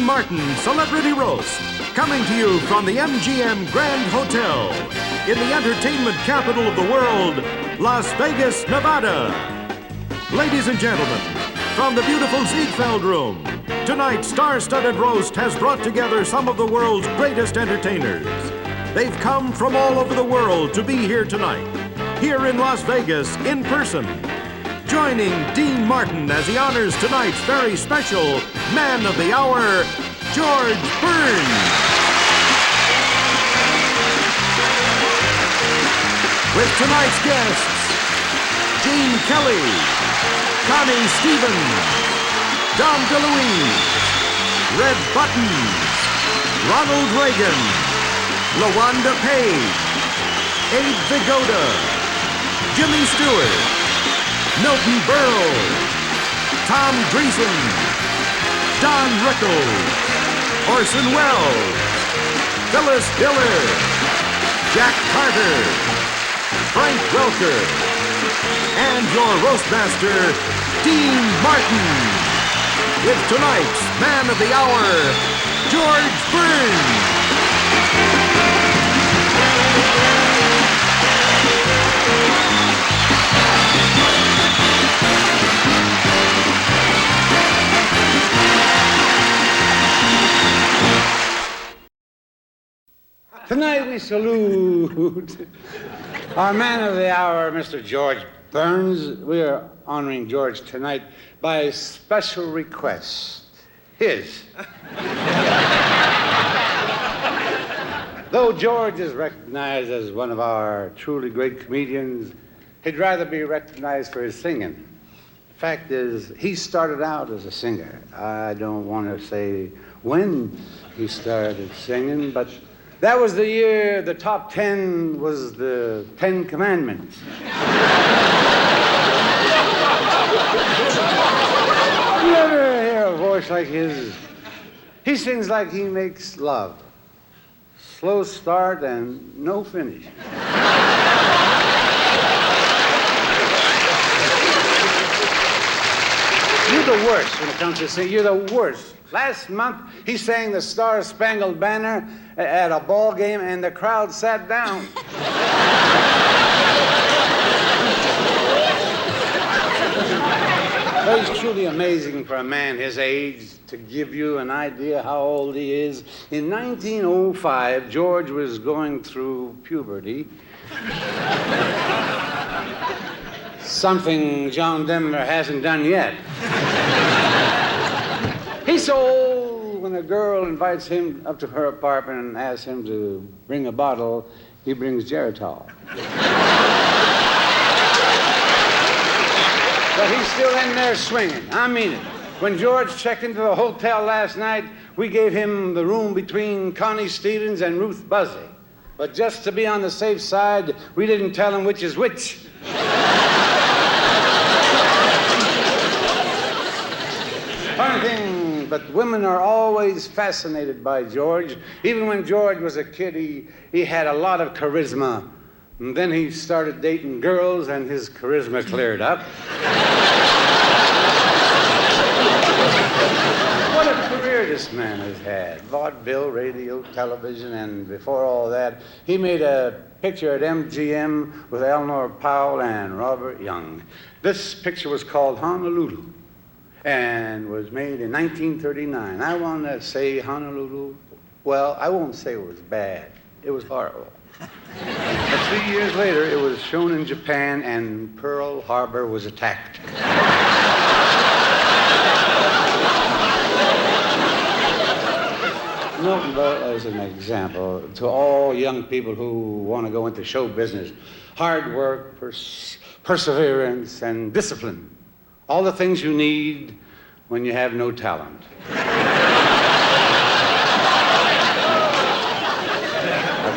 Martin Celebrity Roast, coming to you from the MGM Grand Hotel in the entertainment capital of the world, Las Vegas, Nevada. Ladies and gentlemen, from the beautiful Ziegfeld Room, tonight's star-studded roast has brought together some of the world's greatest entertainers. They've come from all over the world to be here tonight, here in Las Vegas, in person. Joining Dean Martin as he honors tonight's very special Man of the Hour, George Burns. With tonight's guests, Gene Kelly, Connie Stevens, Dom DeLuise, Red Buttons, Ronald Reagan, Landa Page, Abbe Vigoda, Jimmy Stewart, Milton Berle, Tom Gleason, Don Rickles, Orson Welles, Phyllis Diller, Jack Carter, Frank Welker, and your roastmaster, Dean Martin, with tonight's Man of the Hour, George Burns. Tonight we salute our man of the hour, Mr. George Burns. We are honoring George tonight by special request. His. Though George is recognized as one of our truly great comedians, he'd rather be recognized for his singing. The fact is, he started out as a singer. I don't want to say when he started singing, but that was the year the top 10 was the 10 Commandments. You ever hear a voice like his? He sings like he makes love. Slow start and no finish. You're the worst when it comes to singing. You're the worst. Last month, he sang the Star-Spangled Banner at a ball game, and the crowd sat down. Well, he's truly amazing for a man his age. To give you an idea how old he is, in 1905, George was going through puberty. Something John Denver hasn't done yet. He's so old, when a girl invites him up to her apartment and asks him to bring a bottle, he brings Geritol. But he's still in there swinging. I mean it. When George checked into the hotel last night, we gave him the room between Connie Stevens and Ruth Buzzi. But just to be on the safe side, we didn't tell him which is which. Funny thing, but women are always fascinated by George. Even when George was a kid, he had a lot of charisma. And then he started dating girls, and his charisma cleared up. What a career this man has had. Vaudeville, radio, television, and before all that, he made a picture at MGM with Eleanor Powell and Robert Young. This picture was called Honolulu and was made in 1939. I want to say Honolulu, well, I won't say it was bad. It was horrible. But 3 years later, it was shown in Japan, and Pearl Harbor was attacked. Milton Berle is an example to all young people who want to go into show business. Hard work, perseverance, and discipline. All the things you need when you have no talent. A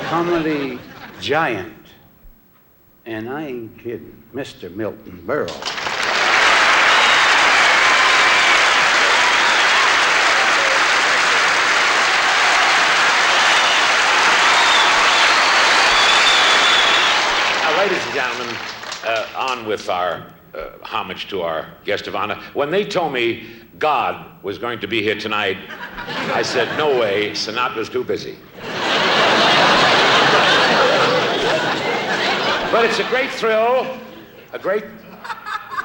comedy giant. And I ain't kidding, Mr. Milton Berle. Ladies and gentlemen, on with our homage to our guest of honor. When they told me God was going to be here tonight, I said, no way, Sinatra's too busy. But it's a great thrill,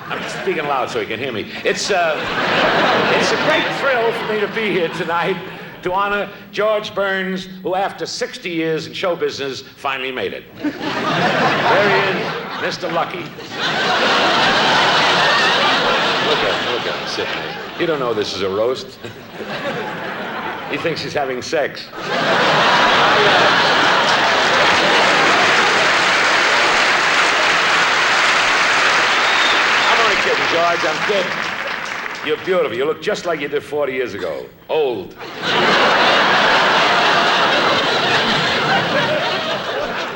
I'm speaking loud so you can hear me. It's a great thrill for me to be here tonight to honor George Burns, who after 60 years in show business finally made it. There he is, Mr. Lucky. Look at him sitting there. You don't know this is a roast. He thinks he's having sex. I'm only kidding, George. I'm kidding. You're beautiful. You look just like you did 40 years ago. Old.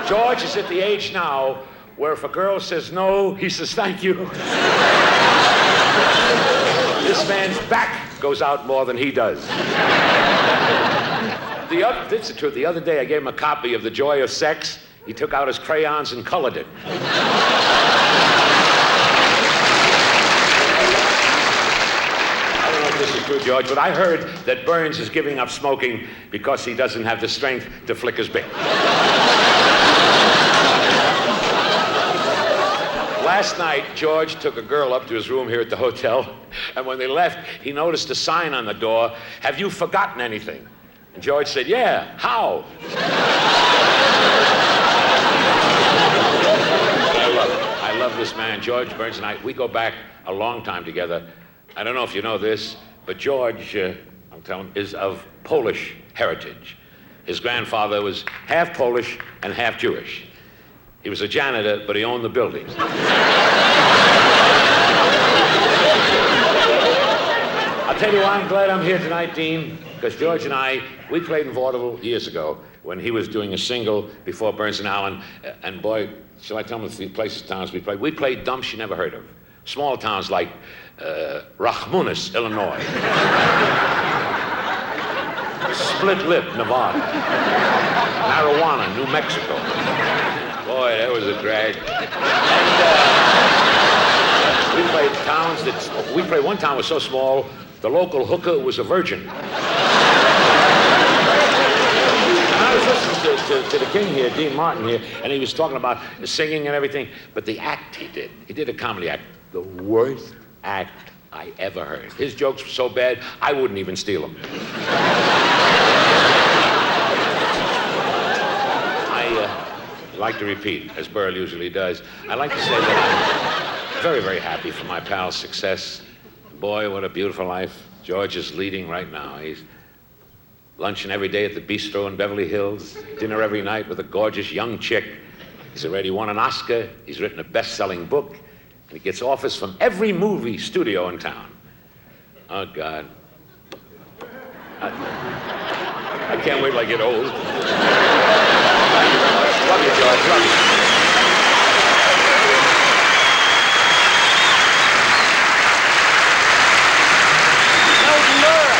George is at the age now where if a girl says no, he says thank you. This man's back goes out more than he does. That's the truth. The other day I gave him a copy of The Joy of Sex. He took out his crayons and colored it. I don't know if this is true, George, but I heard that Burns is giving up smoking because he doesn't have the strength to flick his bait. Last night, George took a girl up to his room here at the hotel, and when they left, he noticed a sign on the door, "Have you forgotten anything?" And George said, "Yeah, how?" I love this man. George Burns and I, we go back a long time together. I don't know if you know this, but George, I'm telling you, is of Polish heritage. His grandfather was half Polish and half Jewish. He was a janitor, but he owned the building. I'll tell you why I'm glad I'm here tonight, Dean, because George and I, we played in vaudeville years ago when he was doing a single before Burns and Allen, and boy, shall I tell them the places, towns we played? We played dumps you never heard of. Small towns like Rachmunis, Illinois. Split Lip, Nevada. Marijuana, New Mexico. Boy, that was a drag. And we played towns we played one town was so small, the local hooker was a virgin. And I was listening to the king here, Dean Martin here, and he was talking about the singing and everything, but the act he did a comedy act, the worst act I ever heard. His jokes were so bad, I wouldn't even steal them. I'd like to repeat, as Berle usually does, I'd like to say that I'm very, very happy for my pal's success. Boy, what a beautiful life. George is leading right now. He's lunching every day at the bistro in Beverly Hills, dinner every night with a gorgeous young chick. He's already won an Oscar. He's written a best-selling book. And he gets offers from every movie studio in town. Oh, God. I can't wait till I get old. Love you, George. Love you. Milton Berle.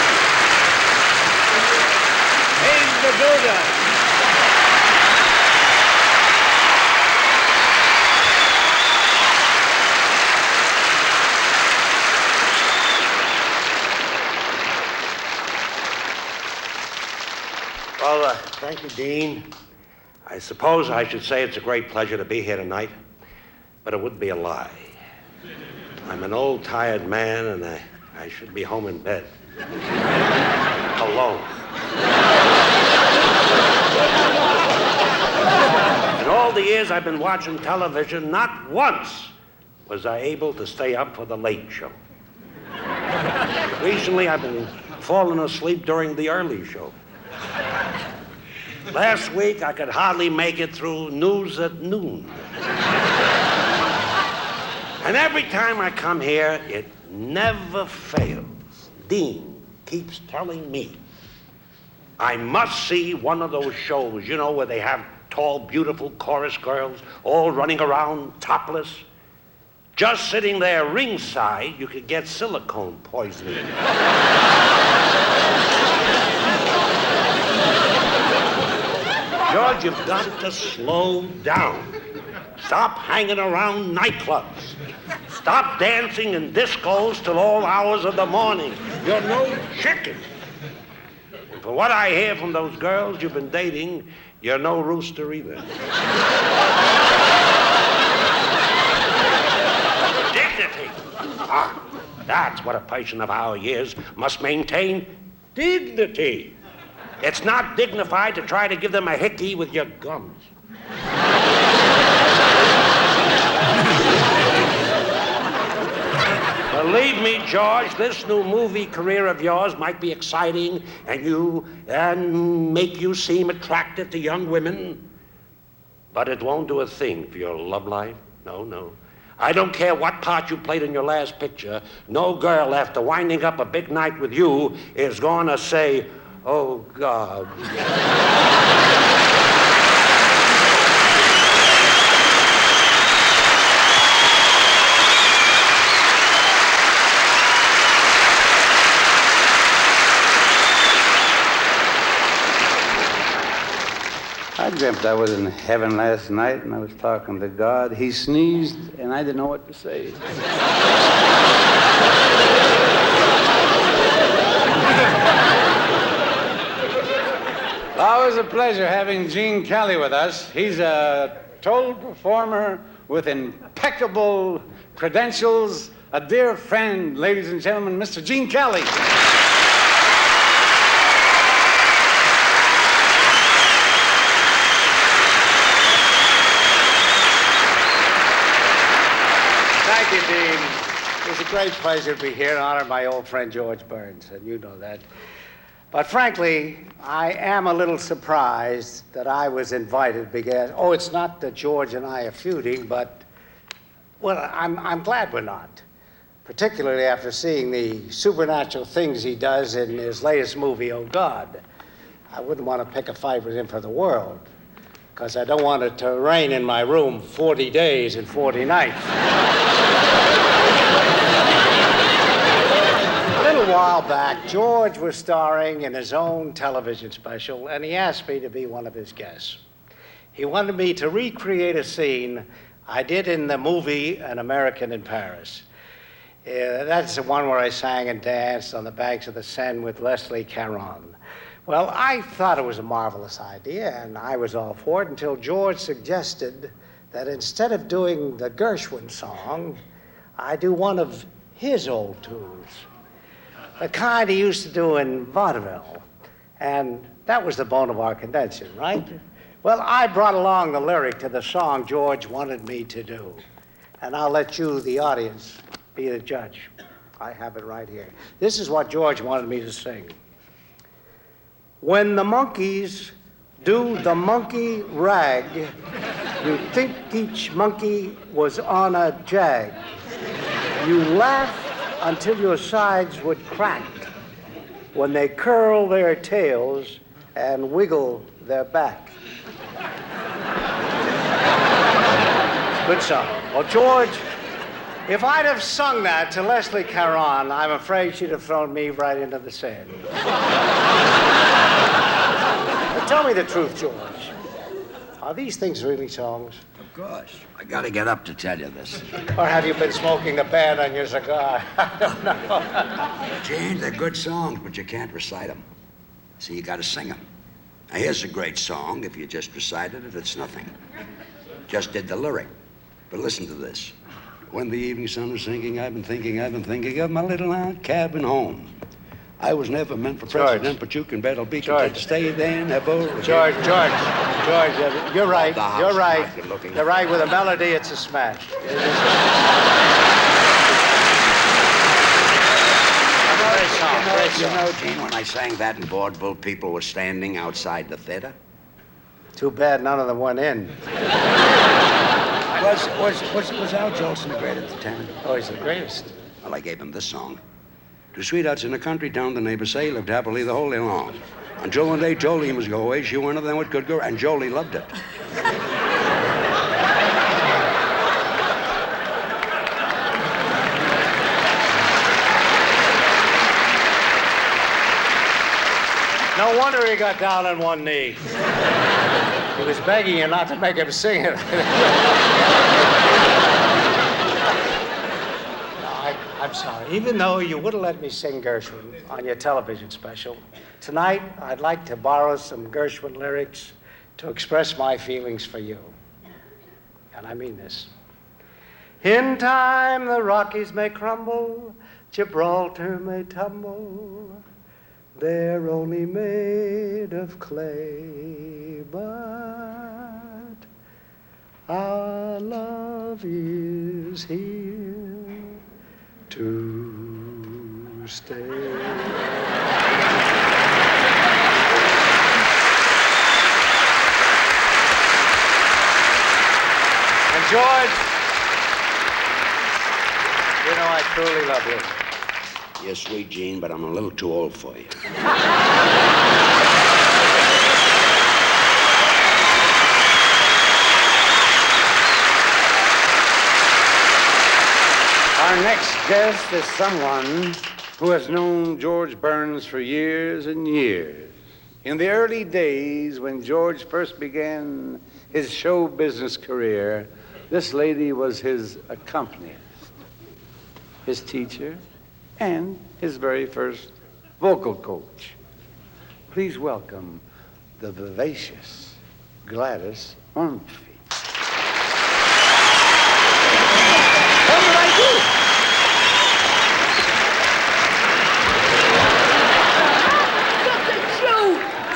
Hey, the builder. Well, thank you, Dean. I suppose I should say it's a great pleasure to be here tonight, but it would be a lie. I'm an old, tired man, and I should be home in bed. Alone. In all the years I've been watching television, not once was I able to stay up for the late show. Recently, I've been falling asleep during the early show. Last week, I could hardly make it through News at Noon. And every time I come here, it never fails. Dean keeps telling me I must see one of those shows, you know, where they have tall, beautiful chorus girls all running around topless. Just sitting there ringside, you could get silicone poisoning. George, you've got to slow down. Stop hanging around nightclubs. Stop dancing in discos till all hours of the morning. You're no chicken. And for what I hear from those girls you've been dating, you're no rooster either. Dignity. That's what a person of our years must maintain. Dignity. It's not dignified to try to give them a hickey with your gums. Believe me, George, this new movie career of yours might be exciting and make you seem attractive to young women, but it won't do a thing for your love life. No. I don't care what part you played in your last picture. No girl, after winding up a big night with you, is going to say, "Oh, God." I dreamt I was in heaven last night and I was talking to God. He sneezed and I didn't know what to say. Always a pleasure having Gene Kelly with us. He's a total performer with impeccable credentials. A dear friend, ladies and gentlemen, Mr. Gene Kelly. Thank you, Dean. It's a great pleasure to be here and honor my old friend George Burns, and you know that. But frankly, I am a little surprised that I was invited because, it's not that George and I are feuding, but, I'm glad we're not. Particularly after seeing the supernatural things he does in his latest movie, Oh God. I wouldn't want to pick a fight with him for the world, because I don't want it to rain in my room 40 days and 40 nights. A little while back, George was starring in his own television special, and he asked me to be one of his guests. He wanted me to recreate a scene I did in the movie An American in Paris. That's the one where I sang and danced on the banks of the Seine with Leslie Caron. Well, I thought it was a marvelous idea, and I was all for it until George suggested that instead of doing the Gershwin song, I do one of his old tunes, the kind he used to do in vaudeville. And that was the bone of our contention, right? Well, I brought along the lyric to the song George wanted me to do. And I'll let you, the audience, be the judge. I have it right here. This is what George wanted me to sing. When the monkeys do the monkey rag, you think each monkey was on a jag. You laugh until your sides would crack when they curl their tails and wiggle their back. Good song. Well, George, if I'd have sung that to Leslie Caron, I'm afraid she'd have thrown me right into the sand. But tell me the truth, George. Are these things really songs? Of course. I gotta get up to tell you this. Or have you been smoking the band on your cigar? I don't know. Gene, they're good songs, but you can't recite them. So you gotta sing them. Now, here's a great song. If you just recited it, it's nothing. Just did the lyric. But listen to this. When the evening sun was sinking, I've been thinking of my little old cabin home. I was never meant for president, but you can bet I'll be content to stay there never. George, you're right. You're right. You're right. With a melody, it's a smash. You know, Gene, when I sang that in vaudeville, people were standing outside the theater. Too bad none of them went in. Was Al Jolson the great at the time? Oh, he's the greatest. Well, I gave him this song. Two sweethearts in a country town, the neighbors say, lived happily the whole day long. Until one day Jolene was go away, she went of them what could go, and Jolie loved it. No wonder he got down on one knee. He was begging you not to make him sing it. I'm sorry. Even though you wouldn't let me sing Gershwin on your television special, tonight I'd like to borrow some Gershwin lyrics to express my feelings for you. And I mean this. In time the Rockies may crumble, Gibraltar may tumble. They're only made of clay, but our love is here to stay. And George, you know I truly love you. You're sweet, Gene, but I'm a little too old for you. Our next guest is someone who has known George Burns for years and years. In the early days when George first began his show business career, this lady was his accompanist, his teacher, and his very first vocal coach. Please welcome the vivacious Gladys Ahearn. What did I do? Look at you,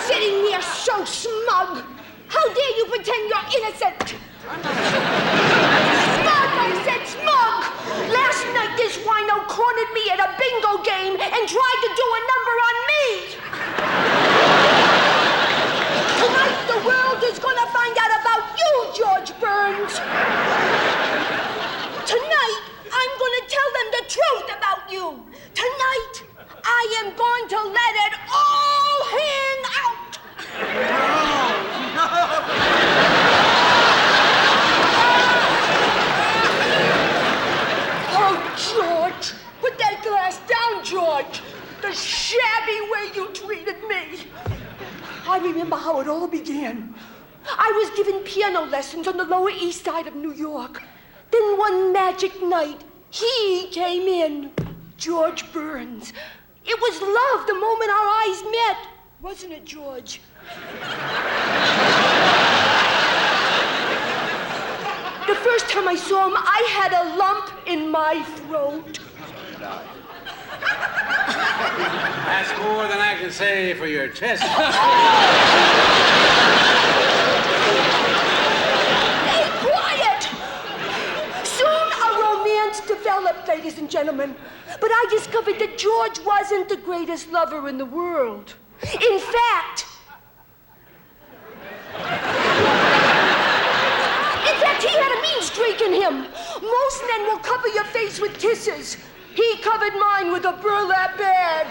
sitting there so smug. How dare you pretend you're innocent? Smug, I said smug. Last night this wino cornered me at a bingo game and tried to do a number on me. Tonight the world is going to find out about you, George Burns. Tonight, I'm going to tell them the truth about you. Tonight, I am going to let it all hang out. Oh, George, put that glass down, George. The shabby way you treated me. I remember how it all began. I was given piano lessons on the Lower East Side of New York. Then one magic night, he came in, George Burns. It was love the moment our eyes met, wasn't it, George? The first time I saw him, I had a lump in my throat. That's more than I can say for your chest. Hey, quiet! Soon a romance developed, ladies and gentlemen. But I discovered that George wasn't the greatest lover in the world. In fact, he had a mean streak in him. Most men will cover your face with kisses. He covered mine with a burlap bag.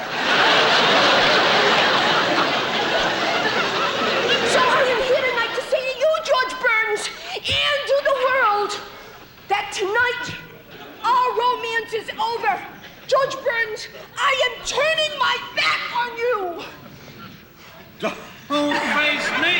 So I am here tonight to say to you, George Burns, and to the world, that tonight our romance is over. George Burns, I am turning my back on you. Don't face me.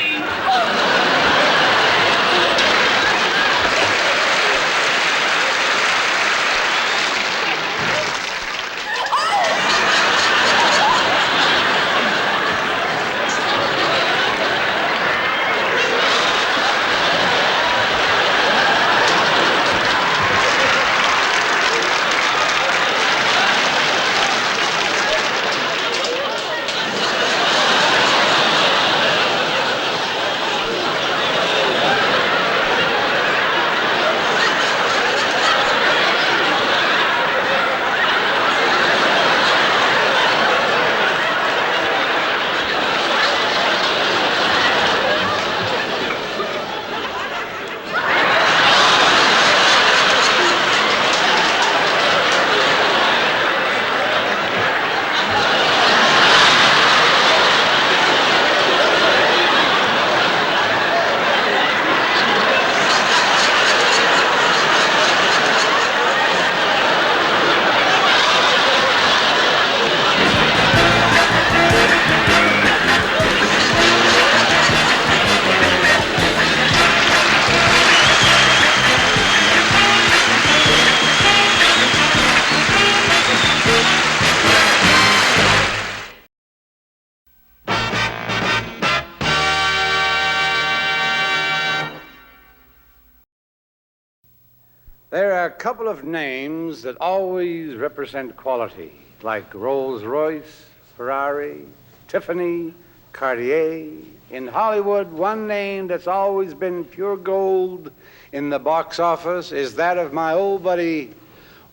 There are a couple of names that always represent quality, like Rolls-Royce, Ferrari, Tiffany, Cartier. In Hollywood, one name that's always been pure gold in the box office is that of my old buddy,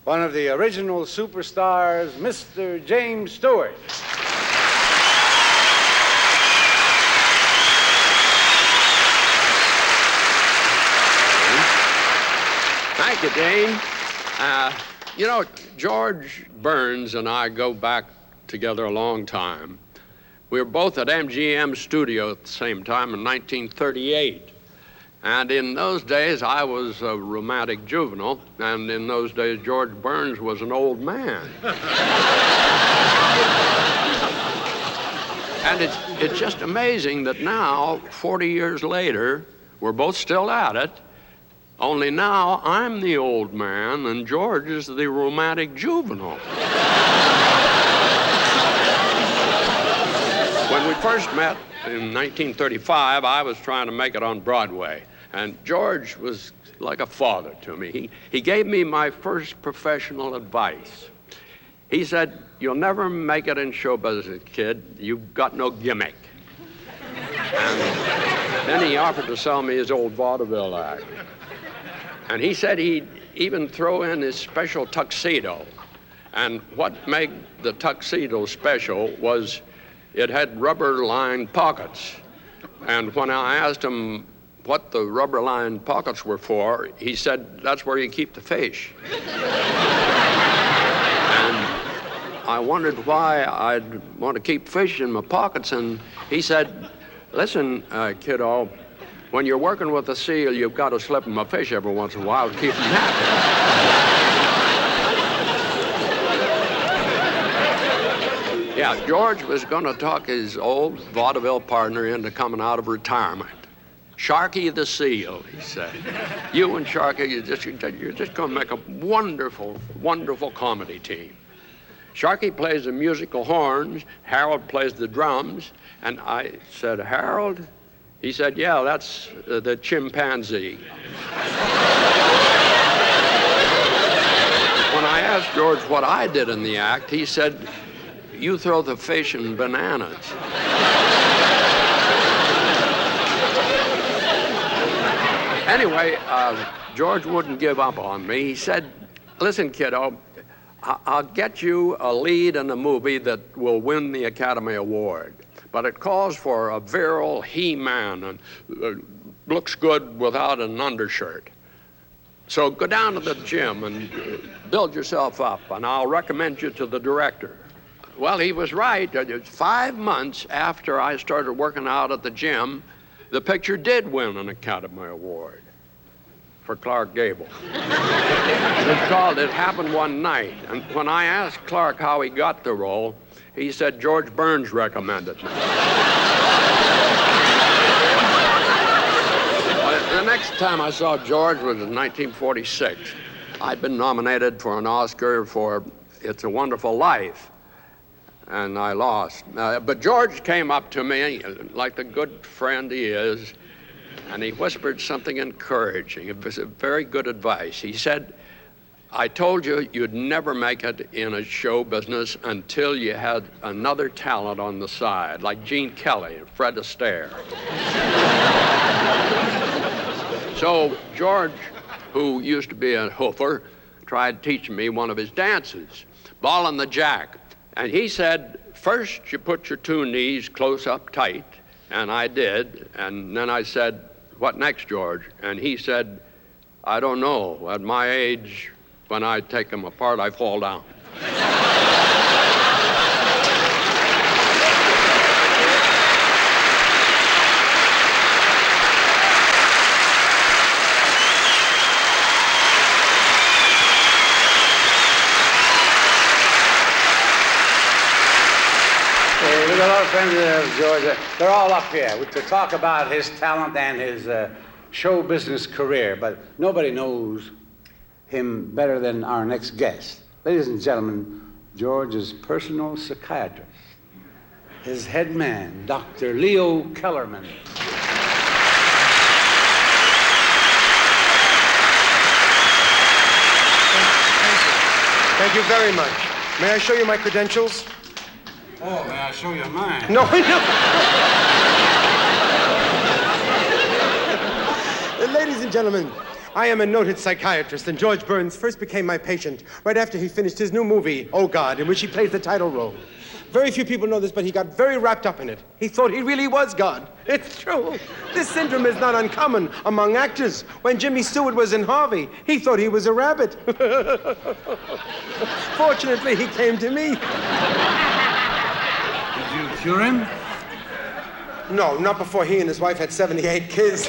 one of the original superstars, Mr. James Stewart. Thank you, Dean. You know, George Burns and I go back together a long time. We were both at MGM Studio at the same time in 1938. And in those days, I was a romantic juvenile, and in those days, George Burns was an old man. And it's just amazing that now, 40 years later, we're both still at it, only now I'm the old man and George is the romantic juvenile. When we first met in 1935, I was trying to make it on Broadway. And George was like a father to me. He gave me my first professional advice. He said, "You'll never make it in show business, kid. You've got no gimmick." And then he offered to sell me his old vaudeville act. And he said he'd even throw in his special tuxedo. And what made the tuxedo special was it had rubber-lined pockets. And when I asked him what the rubber-lined pockets were for, he said, "That's where you keep the fish." And I wondered why I'd want to keep fish in my pockets, and he said, "Listen, kiddo, when you're working with a seal, you've got to slip him a fish every once in a while to keep him happy." Yeah, George was going to talk his old vaudeville partner into coming out of retirement. "Sharky the Seal," he said. "You and Sharky, you're just going to make a wonderful, wonderful comedy team. Sharky plays the musical horns, Harold plays the drums." And I said, "Harold?" He said, "Yeah, that's the chimpanzee." When I asked George what I did in the act, he said, "You throw the fish in bananas." Anyway, George wouldn't give up on me. He said, "Listen, kiddo, I'll get you a lead in a movie that will win the Academy Award. But it calls for a virile he-man and looks good without an undershirt. So go down to the gym and build yourself up, and I'll recommend you to the director." Well, he was right. 5 months after I started working out at the gym, the picture did win an Academy Award for Clark Gable. It's called It Happened One Night. And when I asked Clark how he got the role, he said George Burns recommended me. The next time I saw George was in 1946. I'd been nominated for an Oscar for It's a Wonderful Life, and I lost. But George came up to me, like the good friend he is, and he whispered something encouraging. It was a very good advice. He said, "I told you you'd never make it in a show business until you had another talent on the side, like Gene Kelly and Fred Astaire." So George, who used to be a hoofer, tried teaching me one of his dances, Ball and the Jack. And he said, "First you put your two knees close up tight," and I did. And then I said, "What next, George?" And he said, "I don't know. At my age, when I take them apart, I fall down." We've got a lot of friends of George. They're all up here to talk about his talent and his show business career, but nobody knows him better than our next guest. Ladies and gentlemen, George's personal psychiatrist, his head man, Dr. Leo Kellerman. Thank you very much. May I show you my credentials? Oh, may I show you mine? No, no. Ladies and gentlemen, I am a noted psychiatrist, and George Burns first became my patient right after he finished his new movie, Oh God, in which he plays the title role. Very few people know this, but he got very wrapped up in it. He thought he really was God. It's true. This syndrome is not uncommon among actors. When Jimmy Stewart was in Harvey, he thought he was a rabbit. Fortunately, he came to me. Did you cure him? No, not before he and his wife had 78 kids.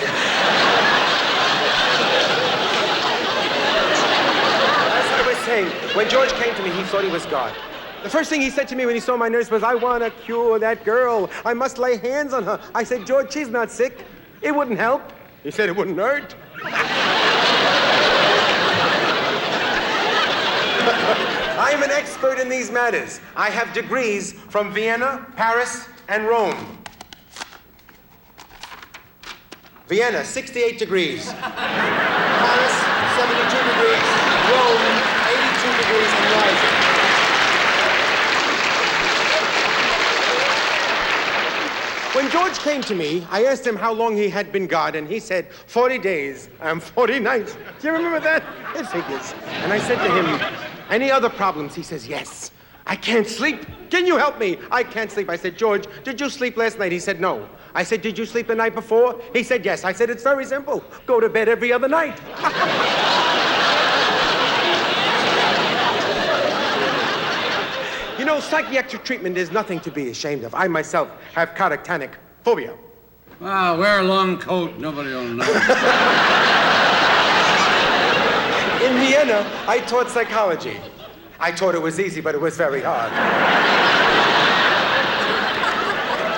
When George came to me, he thought he was God. The first thing he said to me when he saw my nurse was, I want to cure that girl. I must lay hands on her. I said, George, she's not sick. It wouldn't help. He said it wouldn't hurt. I'm an expert in these matters. I have degrees from Vienna, Paris, and Rome. Vienna, 68 degrees. Paris, 72 degrees. Rome, 82 degrees and rising. When George came to me, I asked him how long he had been God, and he said, 40 days and 40 nights. Do you remember that? It figures. And I said to him, any other problems? He says, yes. I can't sleep. Can you help me? I can't sleep. I said, George, did you sleep last night? He said, no. I said, did you sleep the night before? He said, yes. I said, it's very simple. Go to bed every other night. You know, psychiatric treatment is nothing to be ashamed of. I myself have catatonic phobia. Well, wear a long coat. Nobody will know. In Vienna, I taught psychology. I taught it was easy, but it was very hard.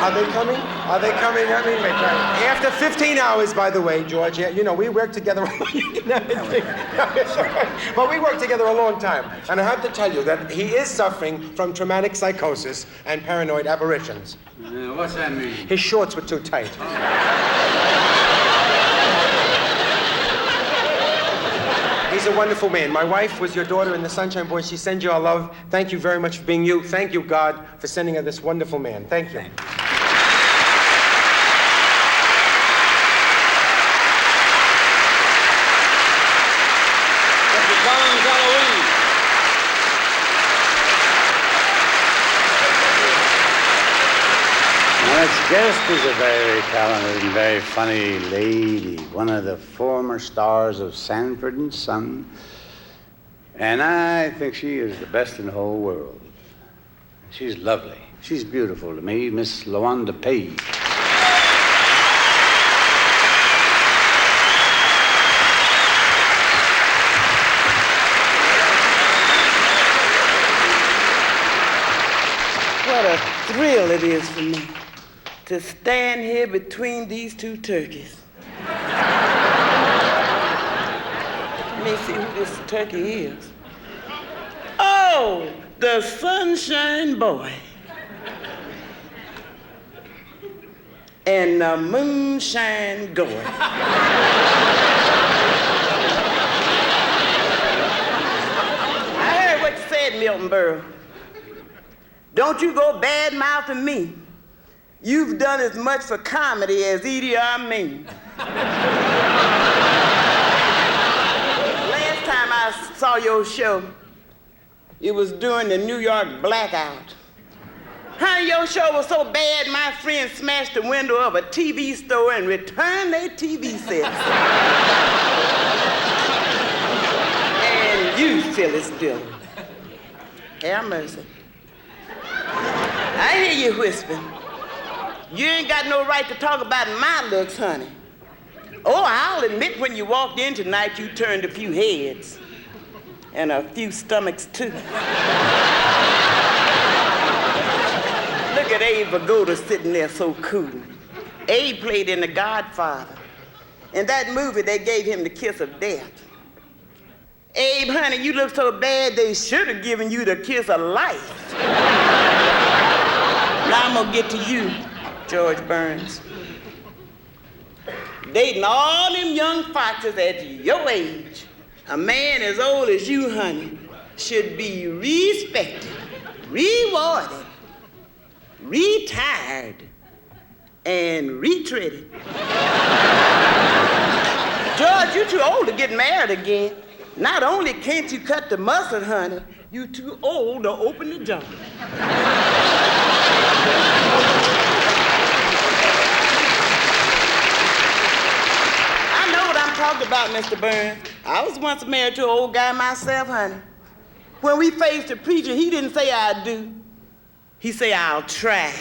Are they coming? Are they coming? I mean, after 15 hours, by the way, George, you know, we worked together. But we worked together a long time. And I have to tell you that he is suffering from traumatic psychosis and paranoid aberrations. What's that mean? His shorts were too tight. He's a wonderful man. My wife was your daughter in the Sunshine Boys. She sends you our love. Thank you very much for being you. Thank you, God, for sending her this wonderful man. Thank you. Next guest is a very talented and very funny lady, one of the former stars of Sanford and Son, and I think she is the best in the whole world. She's lovely. She's beautiful to me, Miss Landa Page. What a thrill it is for me to stand here between these two turkeys. Let me see who this turkey is. Oh, the Sunshine Boy. And the Moonshine Goer. I heard what you said, Milton Berle. Don't you go bad-mouthing me. You've done as much for comedy as Idi Amin. Last time I saw your show, it was during the New York blackout. Honey, your show was so bad, my friend smashed the window of a TV store and returned their TV sets. And you, Phyllis Diller. Have mercy. I hear you whispering. You ain't got no right to talk about my looks, honey. Oh, I'll admit when you walked in tonight, you turned a few heads. And a few stomachs, too. Look at Abe Vigoda sitting there so cool. Abe played in The Godfather. In that movie, they gave him the kiss of death. Abe, honey, you look so bad, they should have given you the kiss of life. Now I'm gonna get to you, George Burns. Dating all them young foxes at your age. A man as old as you, honey, should be respected, rewarded, retired, and retreated. George, you're too old to get married again. Not only can't you cut the mustard, honey, you're too old to open the jar. I know what I'm talking about, Mr. Burns. I was once married to an old guy myself, honey. When we faced the preacher, he didn't say I do. He said, I'll try.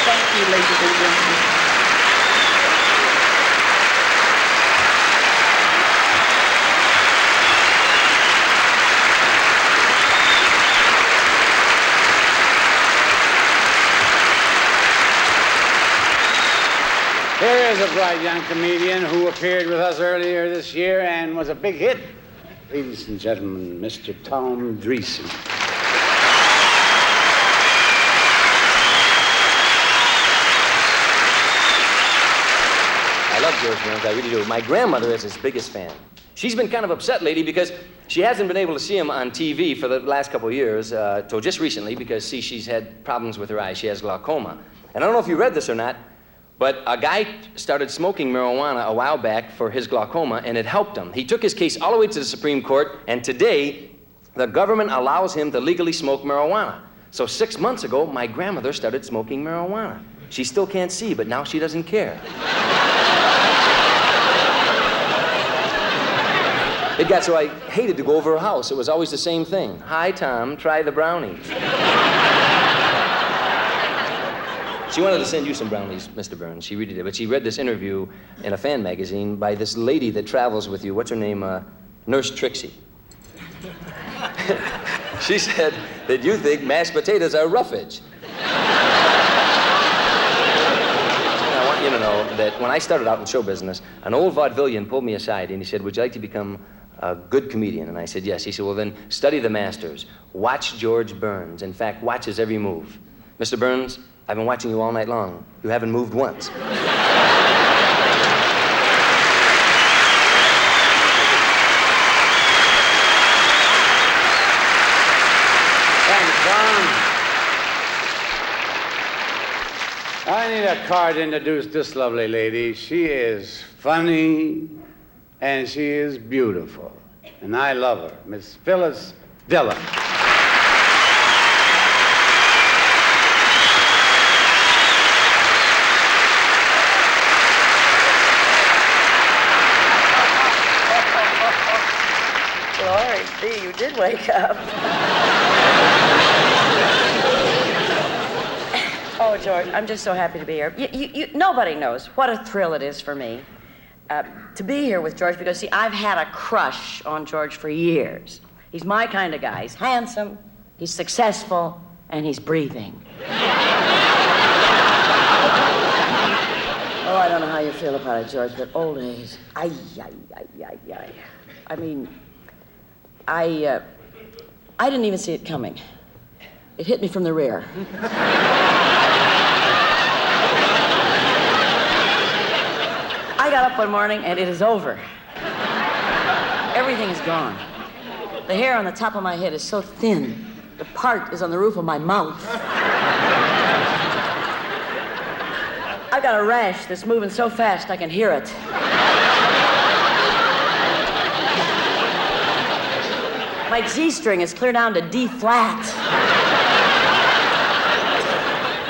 Thank you, ladies and gentlemen. Here is a bright young comedian who appeared with us earlier this year and was a big hit. Ladies and gentlemen, Mr. Tom Dreesen. I love George Burns, I really do. My grandmother is his biggest fan. She's been kind of upset lately because she hasn't been able to see him on TV for the last couple of years, till just recently, because, see, she's had problems with her eyes. She has glaucoma. And I don't know if you read this or not, but a guy started smoking marijuana a while back for his glaucoma, and it helped him. He took his case all the way to the Supreme Court, and today, the government allows him to legally smoke marijuana. So 6 months ago, my grandmother started smoking marijuana. She still can't see, but now she doesn't care. It got so I hated to go over her house. It was always the same thing. Hi, Tom, try the brownies. She wanted to send you some brownies, Mr. Burns. She really did. But she read this interview in a fan magazine by this lady that travels with you. What's her name? Nurse Trixie. She said that you think mashed potatoes are roughage. I want you to know that when I started out in show business, an old vaudevillian pulled me aside and he said, would you like to become a good comedian? And I said, yes. He said, well, then study the masters. Watch George Burns. In fact, watch his every move. Mr. Burns, I've been watching you all night long. You haven't moved once. Thank Tom. I need a card to introduce this lovely lady. She is funny, and she is beautiful. And I love her. Miss Phyllis Diller. Glory be, you did wake up. Oh, George, I'm just so happy to be here. Nobody knows what a thrill it is for me to be here with George because, see, I've had a crush on George for years. He's my kind of guy. He's handsome, he's successful, and he's breathing. Oh, I don't know how you feel about it, George, but old age, I mean, I didn't even see it coming. It hit me from the rear. I got up one morning and it is over. Everything is gone. The hair on the top of my head is so thin. The part is on the roof of my mouth. I got a rash that's moving so fast I can hear it. My G string is clear down to D flat.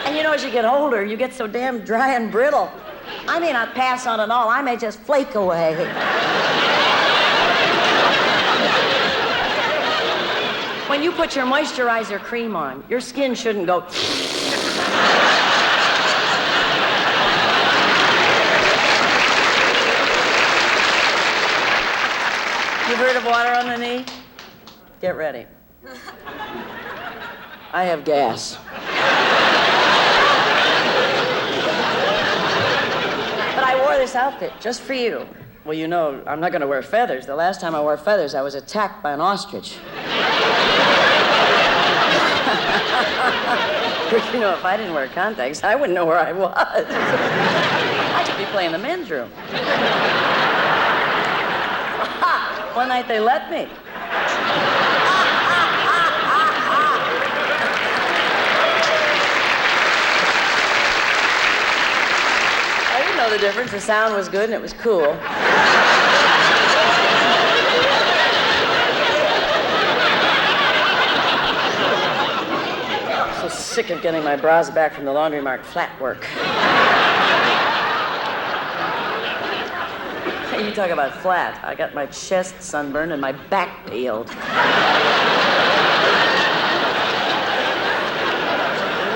And you know, as you get older, you get so damn dry and brittle. I may not pass on at all. I may just flake away. When you put your moisturizer cream on, your skin shouldn't go. You've heard of water on the knee? Get ready. I have gas. But I wore this outfit just for you. Well, you know, I'm not going to wear feathers. The last time I wore feathers, I was attacked by an ostrich. But you know, if I didn't wear contacts, I wouldn't know where I was. I to be playing the men's room. One night they let me. I didn't know the difference. The sound was good and it was cool. I'm so sick of getting my bras back from the laundry marked flat work. You talk about flat. I got my chest sunburned and my back peeled. You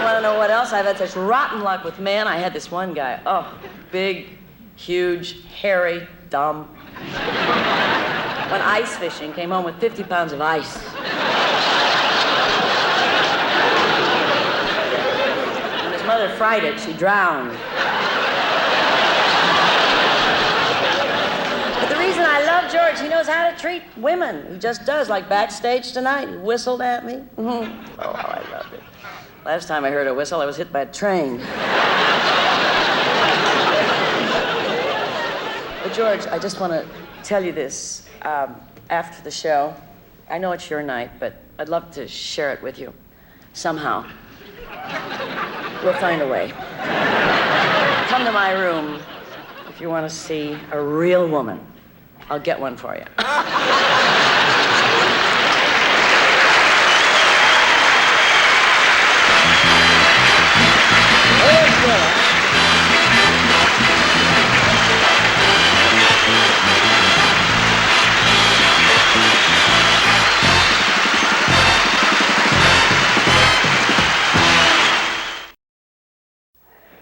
want to know what else? I've had such rotten luck with men. I had this one guy. Oh, big, huge, hairy, dumb. Went ice fishing, came home with 50 pounds of ice. When his mother fried it, she drowned. I love George. He knows how to treat women. He just does, like backstage tonight. He whistled at me. Oh, I loved it. Last time I heard a whistle, I was hit by a train. But George, I just want to tell you this. After the show, I know it's your night, but I'd love to share it with you. Somehow. We'll find a way. Come to my room if you want to see a real woman. I'll get one for you.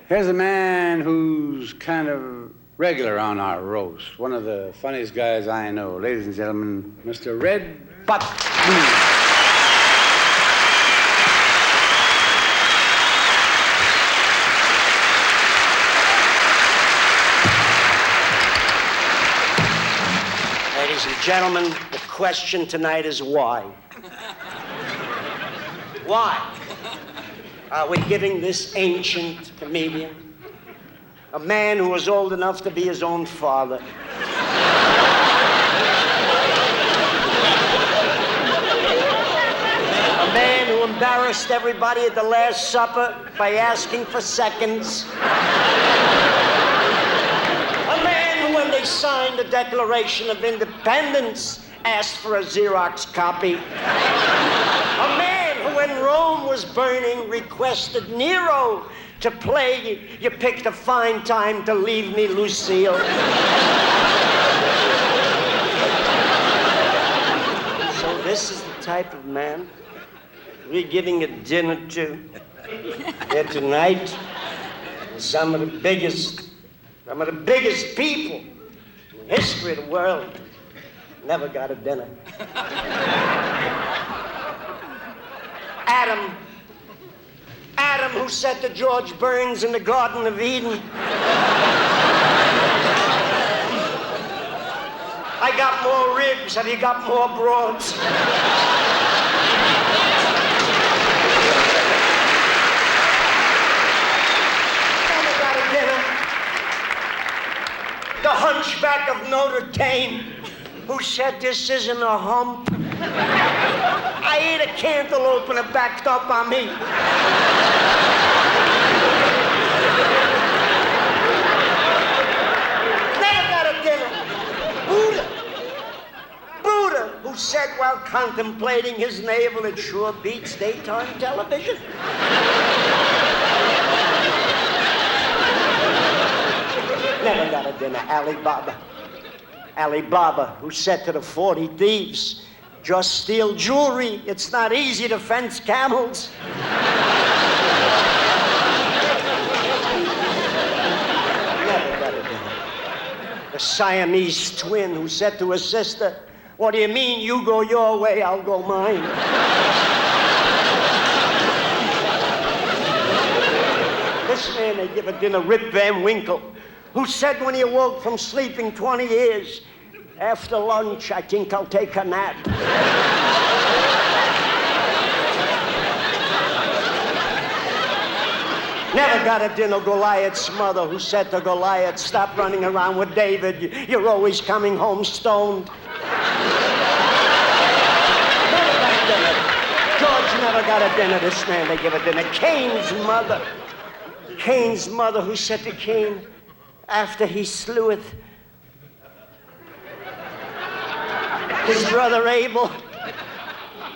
Here's a man who's kind of regular on our roast. One of the funniest guys I know. Ladies and gentlemen, Mr. Red Butt. Ladies and gentlemen, the question tonight is why? Why are we giving this ancient comedian, a man who was old enough to be his own father, a man who embarrassed everybody at the Last Supper by asking for seconds, a man who, when they signed the Declaration of Independence, asked for a Xerox copy, a man who, when Rome was burning, requested Nero to play You Picked a Fine Time to Leave Me, Lucille. So this is the type of man we're giving a dinner to here tonight. Some of the biggest people in the history of the world never got a dinner. Adam, who said to George Burns in the Garden of Eden, I got more ribs, have you got more broads? Never got a dinner. The hunchback of Notre Dame, who said this isn't a hump. I ate a cantaloupe and it backed up on me. Never got a dinner. Buddha, who said while contemplating his navel, it sure beats daytime television. Never got a dinner. Alibaba, who said to the 40 thieves, just steal jewelry. It's not easy to fence camels. Never got a dinner. The Siamese twin who said to his sister, what do you mean you go your way, I'll go mine? This man they give a dinner, Rip Van Winkle, who said when he awoke from sleeping 20 years, after lunch, I think I'll take a nap. Never got a dinner Goliath's mother who said to Goliath, stop running around with David. You're always coming home stoned. Never got a dinner. George never got a dinner. This man, they give a dinner. Cain's mother who said to Cain, after he slew it, his brother Abel,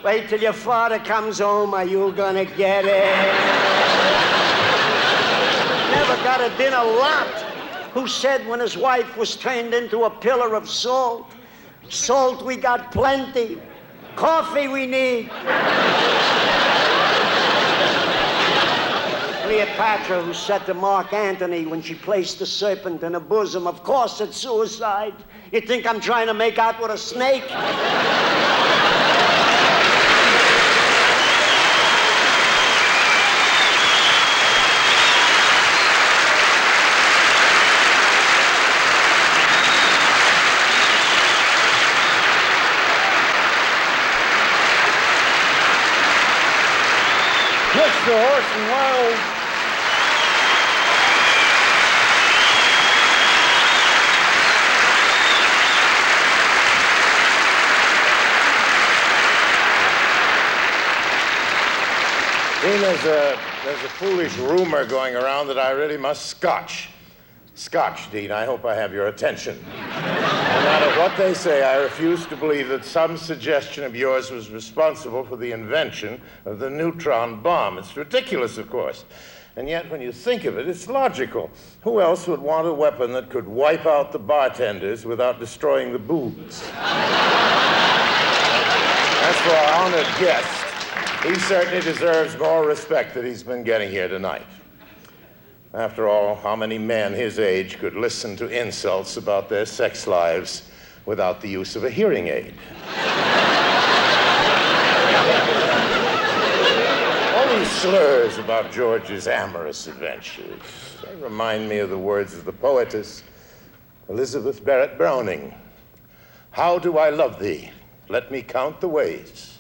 wait till your father comes home, are you gonna get it? Never got a dinner Lot, who said when his wife was turned into a pillar of salt, salt we got plenty, coffee we need. Cleopatra, who said to Mark Antony when she placed the serpent in her bosom, of course it's suicide. You think I'm trying to make out with a snake? Mr. Orson Welles. Dean, there's a foolish rumor going around that I really must scotch. Scotch, Dean. I hope I have your attention. No matter what they say, I refuse to believe that some suggestion of yours was responsible for the invention of the neutron bomb. It's ridiculous, of course. And yet, when you think of it, it's logical. Who else would want a weapon that could wipe out the bartenders without destroying the booze? As for our honored guest, he certainly deserves more respect than he's been getting here tonight. After all, how many men his age could listen to insults about their sex lives without the use of a hearing aid? All these slurs about George's amorous adventures, they remind me of the words of the poetess Elizabeth Barrett Browning. How do I love thee? Let me count the ways.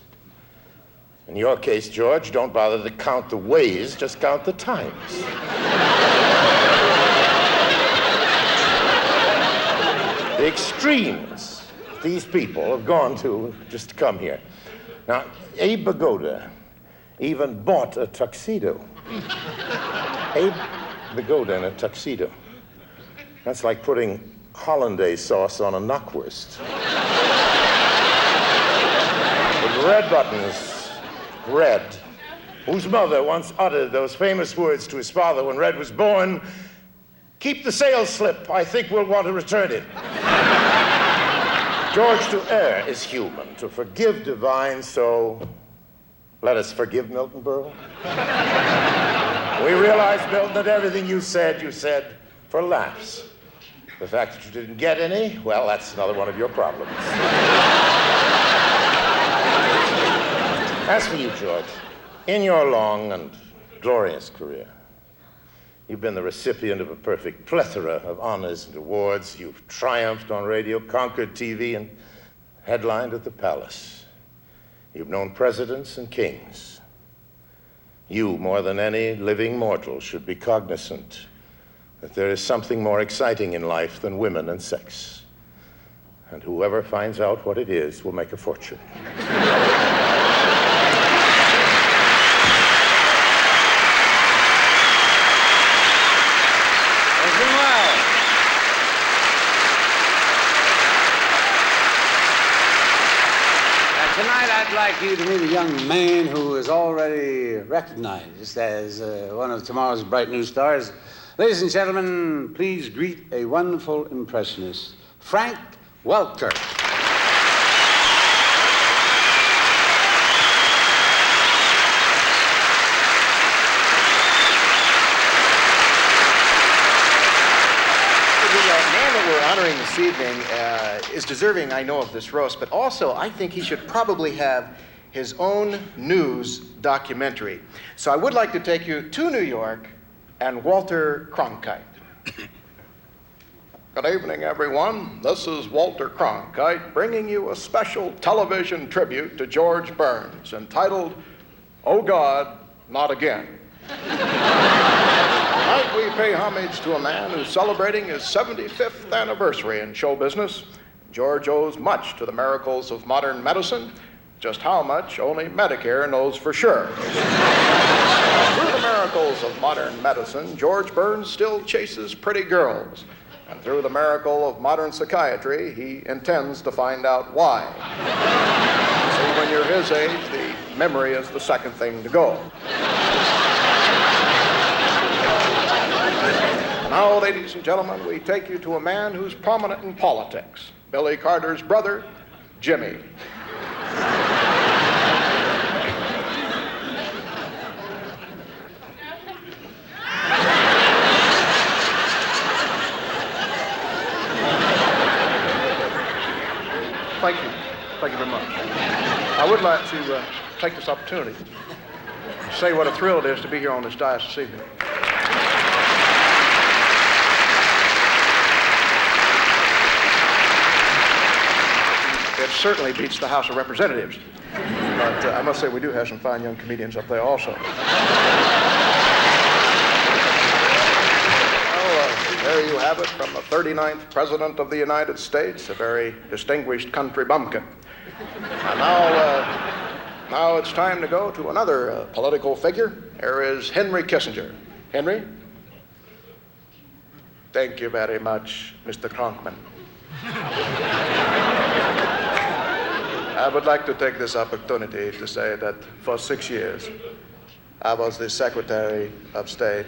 In your case, George, don't bother to count the ways, just count the times. The extremes these people have gone to just to come here. Now, Abe Vigoda even bought a tuxedo. Abe Vigoda in a tuxedo. That's like putting hollandaise sauce on a knockwurst. With red buttons. Red, whose mother once uttered those famous words to his father when Red was born, keep the sales slip, I think we'll want to return it. George, to err is human, to forgive divine, so let us forgive Milton Berle. We realize, Milton, that everything you said for laughs. The fact that you didn't get any, well, that's another one of your problems. As for you, George, in your long and glorious career, you've been the recipient of a perfect plethora of honors and awards. You've triumphed on radio, conquered TV, and headlined at the Palace. You've known presidents and kings. You, more than any living mortal, should be cognizant that there is something more exciting in life than women and sex. And whoever finds out what it is will make a fortune. I'd like you to meet a young man who is already recognized as one of tomorrow's bright new stars. Ladies and gentlemen, please greet a wonderful impressionist, Frank Welker. Honoring this evening is deserving, I know, of this roast, but also I think he should probably have his own news documentary. So I would like to take you to New York and Walter Cronkite. Good evening, everyone. This is Walter Cronkite bringing you a special television tribute to George Burns entitled, Oh God, Not Again. Tonight we pay homage to a man who's celebrating his 75th anniversary in show business. George owes much to the miracles of modern medicine. Just how much, only Medicare knows for sure. Through the miracles of modern medicine, George Burns still chases pretty girls. And through the miracle of modern psychiatry, he intends to find out why. See, when you're his age, the memory is the second thing to go. Now, ladies and gentlemen, we take you to a man who's prominent in politics, Billy Carter's brother, Jimmy. Thank you. Thank you very much. I would like to take this opportunity to say what a thrill it is to be here on this dais this evening. It certainly beats the House of Representatives. But I must say we do have some fine young comedians up there also. There you have it from the 39th President of the United States, a very distinguished country bumpkin. And now it's time to go to another political figure. Here is Henry Kissinger. Henry? Thank you very much, Mr. Klugman. I would like to take this opportunity to say that for 6 years, I was the Secretary of State.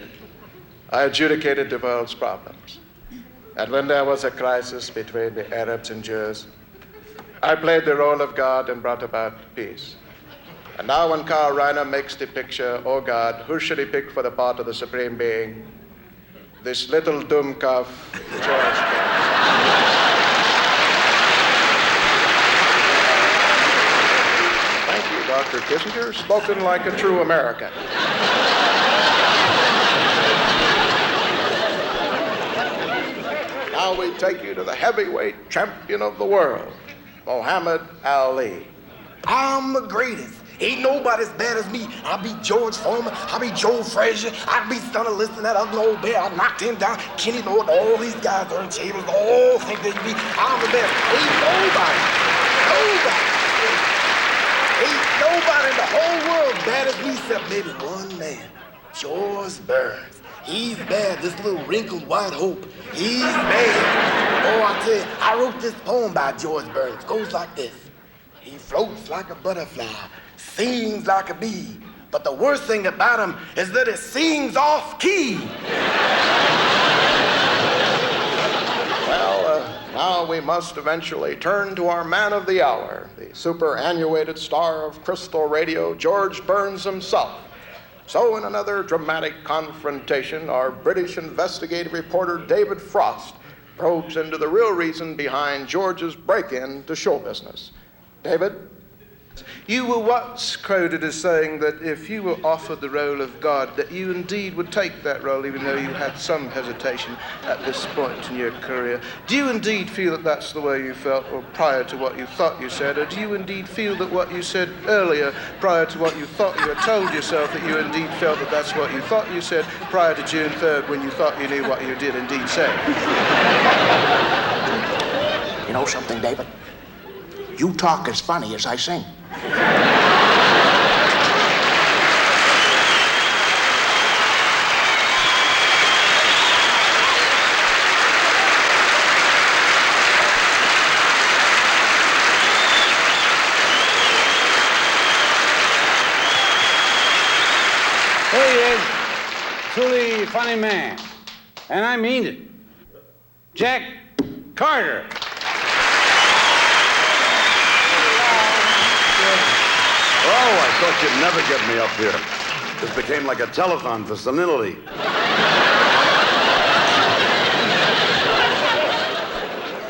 I adjudicated the world's problems. And when there was a crisis between the Arabs and Jews, I played the role of God and brought about peace. And now when Carl Reiner makes the picture, oh God, who should he pick for the part of the Supreme Being? This little Dummkopf, Joyce. Thank you, Dr. Kissinger, spoken like a true American. Now we take you to the heavyweight champion of the world, Muhammad Ali. I'm the greatest. Ain't nobody as bad as me. I beat George Foreman. I beat Joe Frazier. I beat Stunner Liston, that other old bear. I knocked him down. Kenny Lord, all these guys are in tables. All think they beat. I'm the best. Ain't nobody in the whole world bad as me except maybe one man, George Burns. He's bad, this little wrinkled white hope. He's bad. Oh, I tell you, I wrote this poem by George Burns. It goes like this. He floats like a butterfly, sings like a bee, but the worst thing about him is that it sings off key. Well, now we must eventually turn to our man of the hour, the superannuated star of Crystal Radio, George Burns himself. So in another dramatic confrontation, our British investigative reporter David Frost probes into the real reason behind George's break-in to show business. David? You were once quoted as saying that if you were offered the role of God, that you indeed would take that role, even though you had some hesitation at this point in your career. Do you indeed feel that that's the way you felt, or prior to what you thought you said, or do you indeed feel that what you said earlier, prior to what you thought you had told yourself, that you indeed felt that that's what you thought you said prior to June 3rd, when you thought you knew what you did indeed say? You know something, David? You talk as funny as I sing. Here he is, truly funny man, and I mean it. Jack Carter. Oh, I thought you'd never get me up here. This became like a telethon for senility.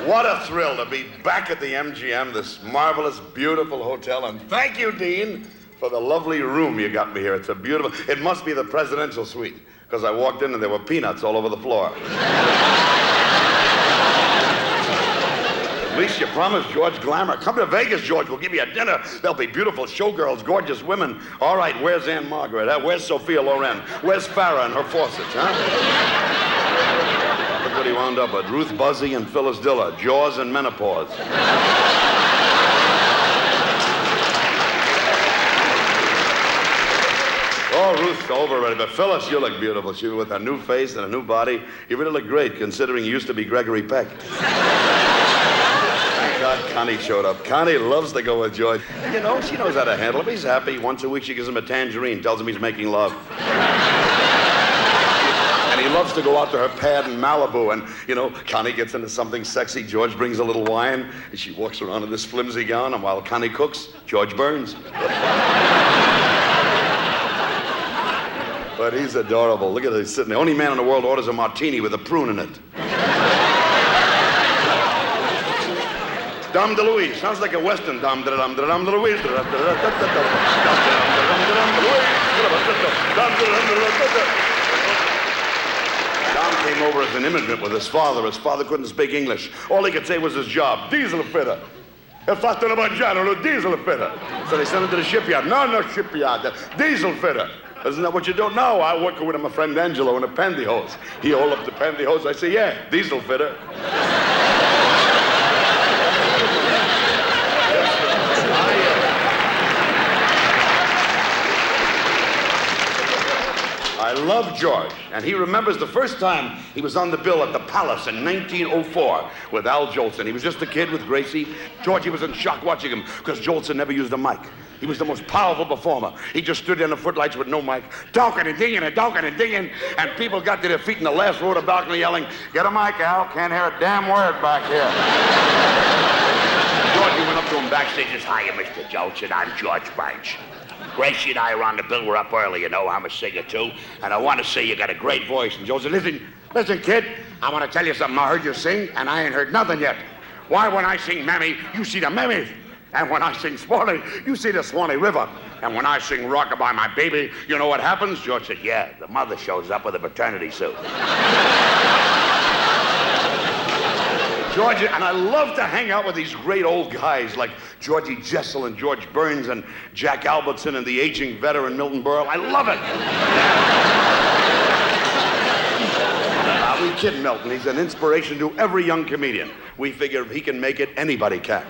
What a thrill to be back at the MGM, this marvelous, beautiful hotel. And thank you, Dean, for the lovely room you got me here. It's a beautiful, it must be the presidential suite, because I walked in and there were peanuts all over the floor. At least you promised George glamour. Come to Vegas, George. We'll give you a dinner. There'll be beautiful showgirls, gorgeous women. All right, where's Aunt Margaret? Huh? Where's Sophia Loren? Where's Farrah and her faucets, huh? Look what he wound up with. Ruth, Buzzi, and Phyllis Diller. Jaws and menopause. Oh, Ruth's over already, but Phyllis, you look beautiful. She, with a new face and a new body, you really look great, considering you used to be Gregory Peck. Thank God Connie showed up. Connie loves to go with Joyce. You know, she knows how to handle him. He's happy. Once a week, she gives him a tangerine, tells him he's making love. And he loves to go out to her pad in Malibu, and, you know, Connie gets into something sexy. George brings a little wine, and she walks around in this flimsy gown, and while Connie cooks, George burns. But he's adorable. Look at him sitting there. Only man in the world orders a martini with a prune in it. Dame de Louise. Sounds like a Western. Dame de Louise. Dom came over as an immigrant with his father. His father couldn't speak English. All he could say was his job. Diesel fitter. He fatto la mangiare, lo diesel fitter. So they sent him to the shipyard. No shipyard. Diesel fitter. Isn't that what you do? No, I work with my friend Angelo in a pantyhose. He hold up the pantyhose. I say, yeah, diesel fitter. I love George, and he remembers the first time he was on the bill at the Palace in 1904 with Al Jolson. He was just a kid with Gracie. Georgie was in shock watching him because Jolson never used a mic. He was the most powerful performer. He just stood there in the footlights with no mic, talking and dinging and talking and dinging, and people got to their feet in the last row of the balcony yelling, "Get a mic, Al, can't hear a damn word back here." Georgie went up to him backstage and says, "Hiya, Mr. Jolson, I'm George Burns. Gracie and I are on the bill. We're up early, you know. I'm a singer, too. And I want to say you got a great voice." And Joe said, listen, kid, I want to tell you something. I heard you sing, and I ain't heard nothing yet. Why, when I sing Mammy, you see the Mammy. And when I sing Swanee, you see the Swanee River. And when I sing Rockabye My Baby, you know what happens?" George said, "Yeah, the mother shows up with a paternity suit." George, and I love to hang out with these great old guys like Georgie Jessel and George Burns and Jack Albertson and the aging veteran Milton Berle. I love it. We kid Milton. He's an inspiration to every young comedian. We figure if he can make it, anybody can.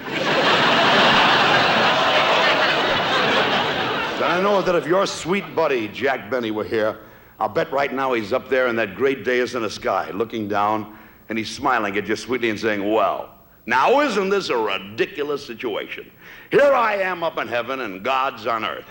And I know that if your sweet buddy, Jack Benny, were here, I'll bet right now he's up there in that great dais in the sky, looking down, and he's smiling at you sweetly and saying, "Well, now isn't this a ridiculous situation? Here I am up in heaven and God's on earth."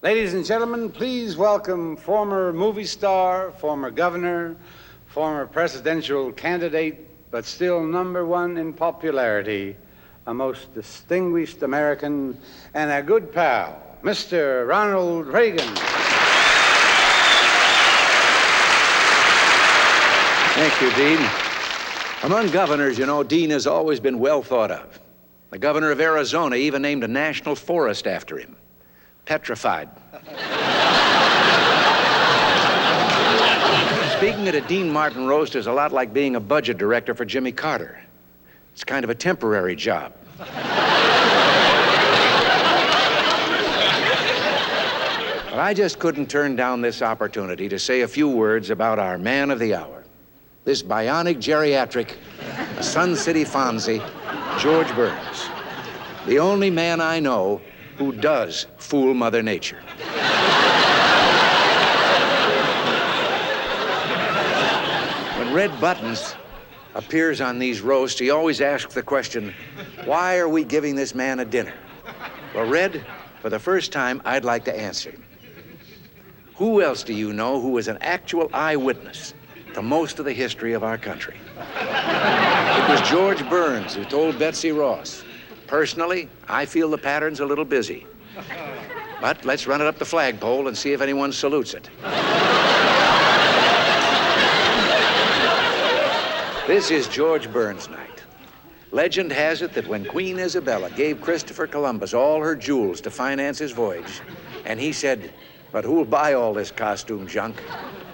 Ladies and gentlemen, please welcome former movie star, former governor, former presidential candidate, but still #1 in popularity, a most distinguished American and a good pal, Mr. Ronald Reagan. Thank you, Dean. Among governors, you know, Dean has always been well thought of. The governor of Arizona even named a national forest after him. Petrified. Speaking at a Dean Martin roast is a lot like being a budget director for Jimmy Carter. It's kind of a temporary job. But I just couldn't turn down this opportunity to say a few words about our man of the hour, this bionic geriatric, a Sun City Fonzie, George Burns, the only man I know who does fool Mother Nature. When Red Buttons appears on these roasts, he always asks the question, why are we giving this man a dinner? Well, Red, for the first time, I'd like to answer him. Who else do you know who is an actual eyewitness to most of the history of our country? It was George Burns who told Betsy Ross, "Personally, I feel the pattern's a little busy. But let's run it up the flagpole and see if anyone salutes it." This is George Burns' night. Legend has it that when Queen Isabella gave Christopher Columbus all her jewels to finance his voyage, and he said, "But who'll buy all this costume junk?"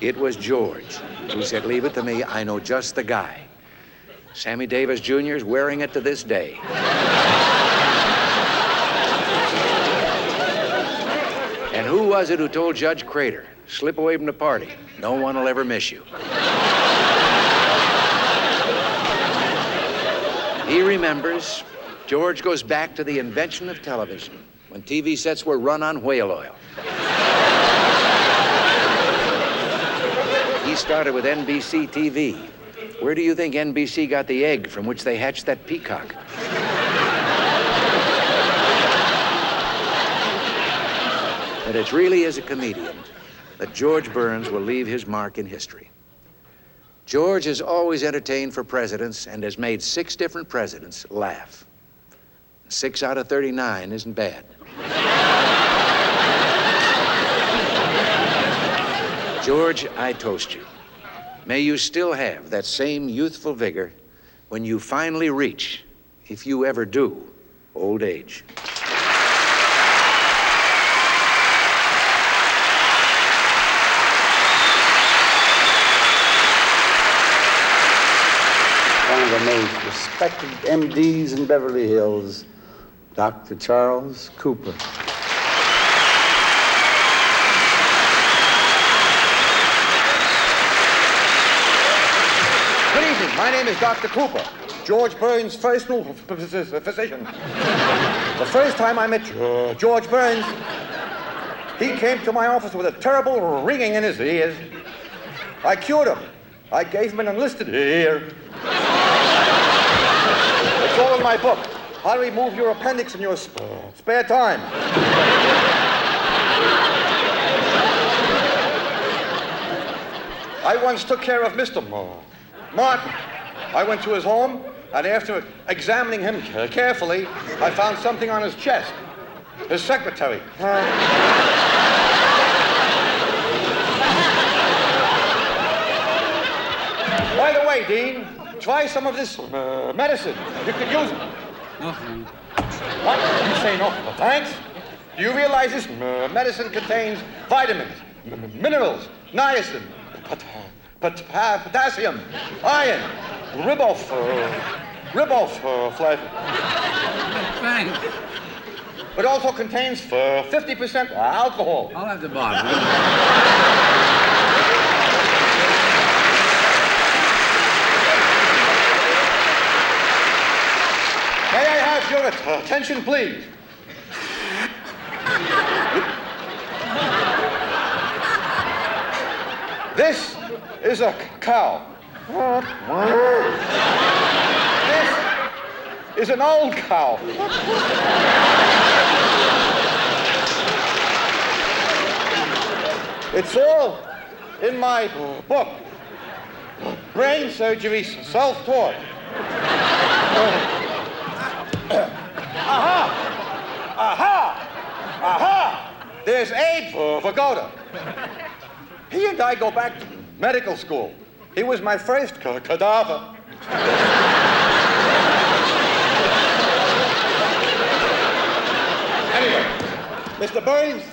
It was George who said, "Leave it to me, I know just the guy." Sammy Davis Jr. is wearing it to this day. And who was it who told Judge Crater, "Slip away from the party, no one will ever miss you"? He remembers. George goes back to the invention of television, when TV sets were run on whale oil. He started with NBC TV. Where do you think NBC got the egg from which they hatched that peacock? But it's really as a comedian that George Burns will leave his mark in history. George has always entertained for presidents and has made 6 different presidents laugh. 6 out of 39 isn't bad. George, I toast you. May you still have that same youthful vigor when you finally reach, if you ever do, old age. One of the most respected MDs in Beverly Hills, Dr. Charles Cooper. Good evening. My name is Dr. Cooper, George Burns' first physician. The first time I met George Burns, he came to my office with a terrible ringing in his ears. I cured him. I gave him an enlisted ear. It's all in my book. How to remove your appendix in your spare time. I once took care of Mr. Martin. I went to his home, and after examining him carefully, I found something on his chest. His secretary. By the way, Dean, try some of this medicine. You could use it. Nothing. What? You say no? Thanks? Do you realize this medicine contains vitamins, minerals, niacin, potassium, iron, riboflavin. Thanks. It also contains 50% alcohol. I'll have the bottle. May I have your attention, please? This is a cow. This is an old cow. It's all in my book. Brain surgery, self-taught. Aha! Aha! Aha! There's Abbe Vigoda. He and I go back to medical school. He was my first cadaver. Anyway, Mr. Burns,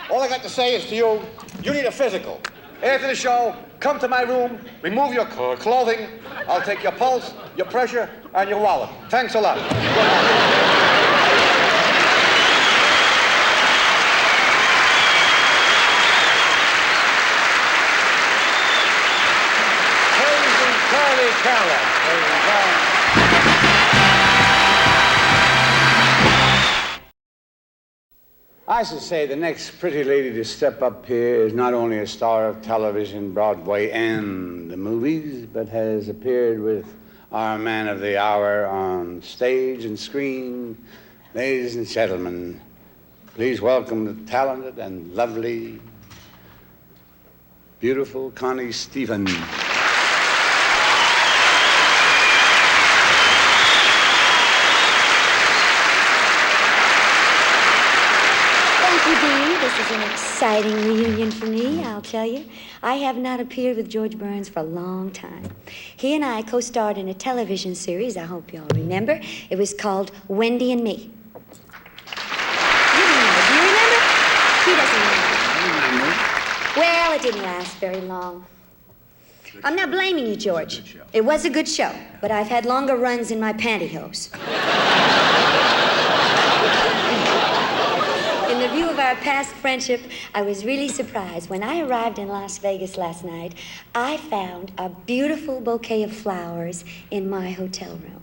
all I got to say is to you, you need a physical. After the show, come to my room, remove your clothing. I'll take your pulse, your pressure, and your wallet. Thanks a lot. I should say the next pretty lady to step up here is not only a star of television, Broadway, and the movies, but has appeared with our man of the hour on stage and screen. Ladies and gentlemen, please welcome the talented and lovely, beautiful Connie Stevens. is an exciting reunion for me, I'll tell you. I have not appeared with George Burns for a long time. He and I co-starred in a television series, I hope you all remember. It was called Wendy and Me. You remember, do you remember? He doesn't remember. Well, it didn't last very long. I'm not blaming you, George. It was a good show, but I've had longer runs in my pantyhose. In the view of our past friendship, I was really surprised. When I arrived in Las Vegas last night, I found a beautiful bouquet of flowers in my hotel room.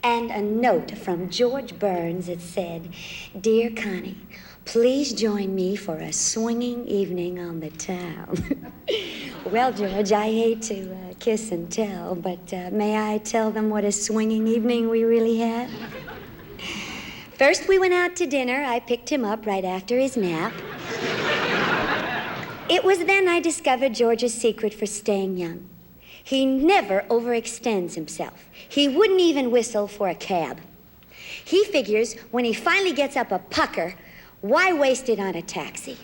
And a note from George Burns that said, "Dear Connie, please join me for a swinging evening on the town." Well, George, I hate to kiss and tell, but may I tell them what a swinging evening we really had? First, we went out to dinner. I picked him up right after his nap. It was then I discovered George's secret for staying young. He never overextends himself. He wouldn't even whistle for a cab. He figures when he finally gets up a pucker, why waste it on a taxi?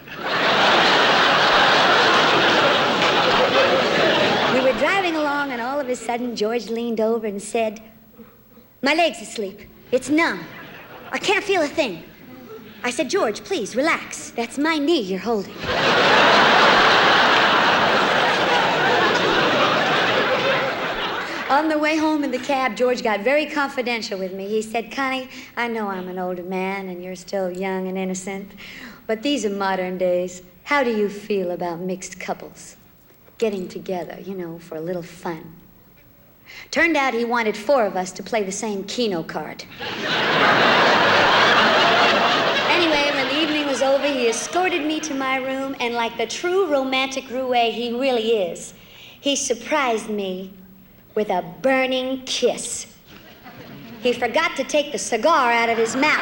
We were driving along, and all of a sudden, George leaned over and said, "My leg's asleep. It's numb. I can't feel a thing." I said, "George, please, relax. That's my knee you're holding." On the way home in the cab, George got very confidential with me. He said, "Connie, I know I'm an older man and you're still young and innocent, but these are modern days. How do you feel about mixed couples? Getting together, for a little fun." Turned out he wanted 4 of us to play the same Keno card. Anyway, when the evening was over, he escorted me to my room, and like the true romantic roue he really is, he surprised me with a burning kiss. He forgot to take the cigar out of his mouth.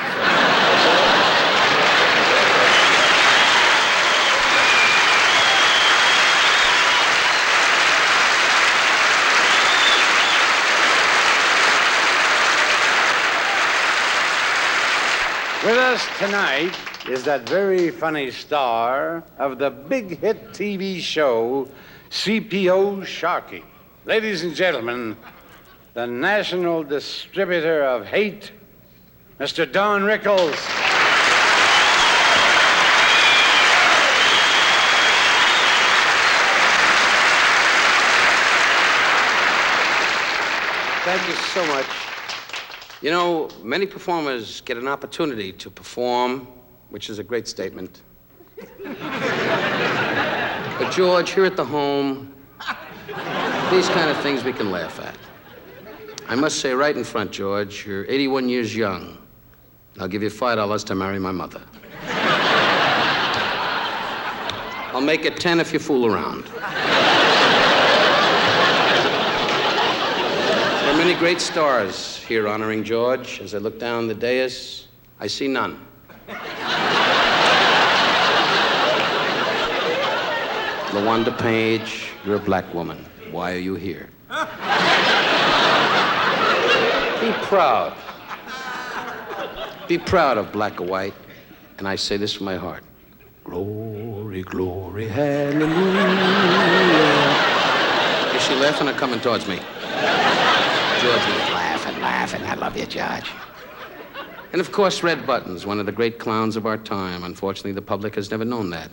With us tonight is that very funny star of the big hit TV show, CPO Sharky. Ladies and gentlemen, the national distributor of hate, Mr. Don Rickles. Thank you so much. You know, many performers get an opportunity to perform, which is a great statement. But George, here at the home, these kind of things we can laugh at. I must say right in front, George, you're 81 years young. I'll give you $5 to marry my mother. I'll make it 10 if you fool around. There are many great stars here honoring George. As I look down the dais, I see none. Landa Page, you're a black woman. Why are you here? Be proud. Be proud of black or white. And I say this from my heart. Glory, glory, hallelujah. Is she laughing or coming towards me? George is laughing. I love you, George. And of course, Red Buttons, one of the great clowns of our time. Unfortunately, the public has never known that.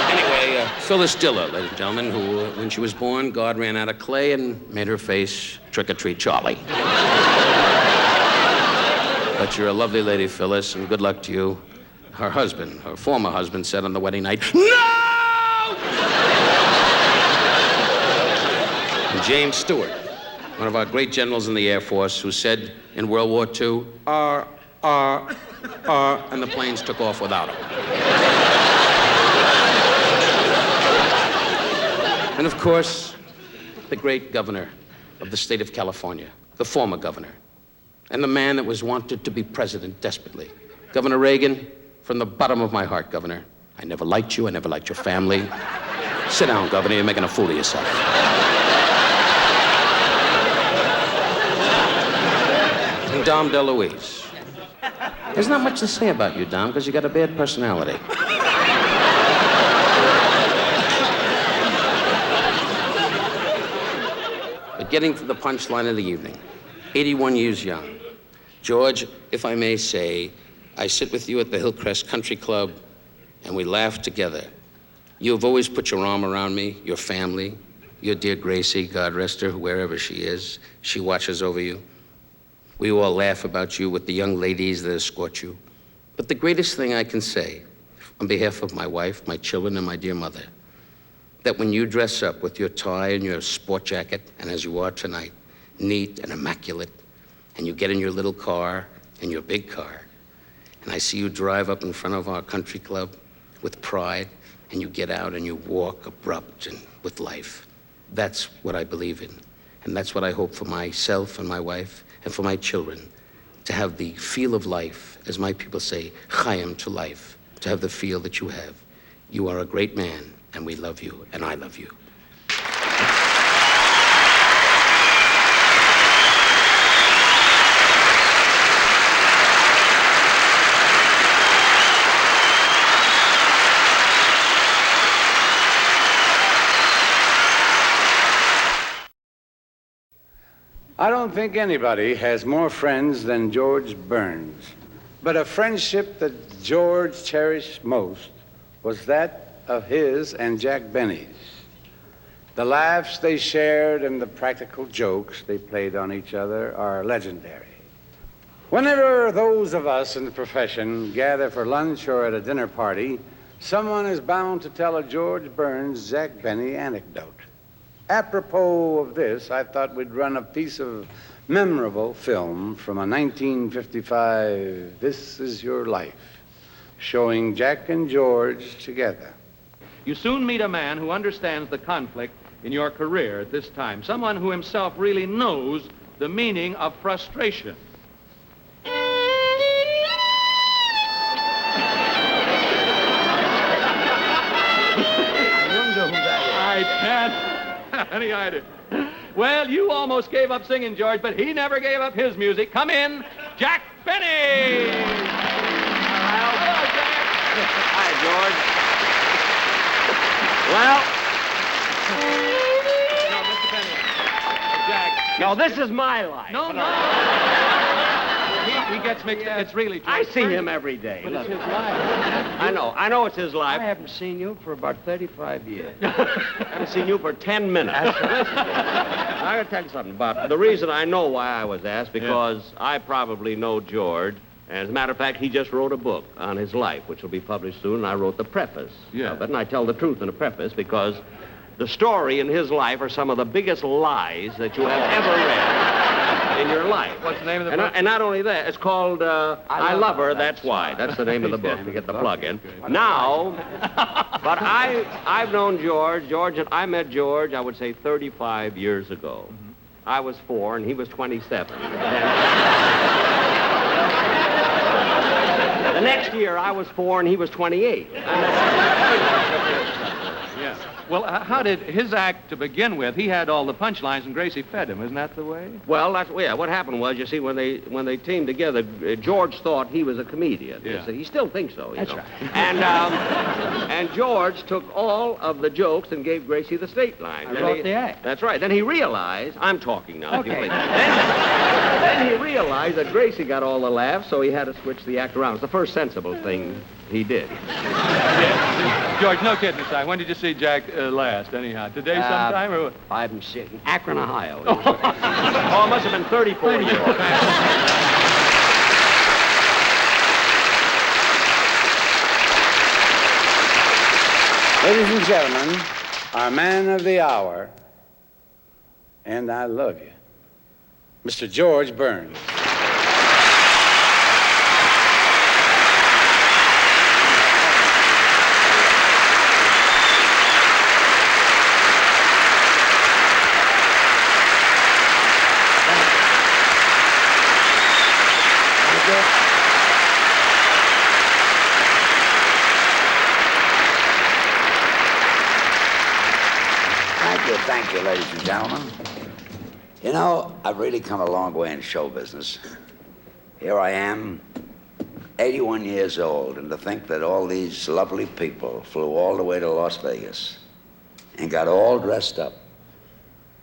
Anyway, Phyllis Diller, ladies and gentlemen, who, when she was born, God ran out of clay and made her face Trick-or-Treat Charlie. But you're a lovely lady, Phyllis, and good luck to you. Her husband, her former husband, said on the wedding night, "No!" And James Stewart, one of our great generals in the Air Force, who said in World War II, R, and the planes took off without him. And of course, the great governor of the state of California, the former governor, and the man that was wanted to be president desperately. Governor Reagan, from the bottom of my heart, Governor, I never liked you, I never liked your family. Sit down, Governor, you're making a fool of yourself. And Dom DeLuise, There's not much to say about you, Dom, because you got a bad personality. But getting to the punchline of the evening, 81 years young. George, if I may say, I sit with you at the Hillcrest Country Club, and we laugh together. You have always put your arm around me, your family, your dear Gracie, God rest her, wherever she is. She watches over you. We all laugh about you with the young ladies that escort you. But the greatest thing I can say, on behalf of my wife, my children, and my dear mother, that when you dress up with your tie and your sport jacket, and as you are tonight, neat and immaculate, and you get in your little car and your big car, and I see you drive up in front of our country club with pride, and you get out and you walk abrupt and with life. That's what I believe in. And that's what I hope for myself and my wife and for my children, to have the feel of life, as my people say, chayim, to life, to have the feel that you have. You are a great man, and we love you, and I love you. I don't think anybody has more friends than George Burns, but a friendship that George cherished most was that of his and Jack Benny's. The laughs they shared and the practical jokes they played on each other are legendary. Whenever those of us in the profession gather for lunch or at a dinner party, someone is bound to tell a George Burns, Jack Benny anecdote. Apropos of this, I thought we'd run a piece of memorable film from a 1955 This Is Your Life, showing Jack and George together. You soon meet a man who understands the conflict in your career at this time, someone who himself really knows the meaning of frustration. I can't. Any idea? Well, you almost gave up singing, George, but he never gave up his music. Come in, Jack Benny! Hello, Jack. Hi, George. No, Mr. Benny. Jack. No, this is my life. No. He gets mixed up. It's really George. I see him every day. But it's his life. I know it's his life. I haven't seen you for about 35 years. I haven't seen you for 10 minutes. Listen, I gotta tell you something about the reason I know why I was asked, because I probably know George. As a matter of fact, he just wrote a book on his life, which will be published soon, and I wrote the preface of it, and I tell the truth in the preface because the story in his life are some of the biggest lies that you have ever read in your life. What's the name of the book? And not only that, it's called I Love Her, That's Why. That's the name of the book, to get the plug in. Now, but I've known George, and I met George, I would say 35 years ago. Mm-hmm. I was 4, and he was 27. The next year, I was 4, and he was 28. Yeah. Well, how did his act to begin with? He had all the punchlines, and Gracie fed him. Isn't that the way? Well, what happened was, you see, when they teamed together, George thought he was a comedian. Yeah. He still thinks so. That's know. right. And George took all of the jokes and gave Gracie the straight line. I wrote the act. That's right. Then he realized, I'm talking now. Okay. Then he realized that Gracie got all the laughs, so he had to switch the act around. It's the first sensible thing he did. Yeah. George, no kidding aside. When did you see Jack last, anyhow? Today sometime, or what? I'm sick. Akron, Ohio. Oh, it must have been 34 years. Ladies and gentlemen, our man of the hour, and I love you, Mr. George Burns. Thank you, ladies and gentlemen. You know, I've really come a long way in show business. Here I am, 81 years old, and to think that all these lovely people flew all the way to Las Vegas and got all dressed up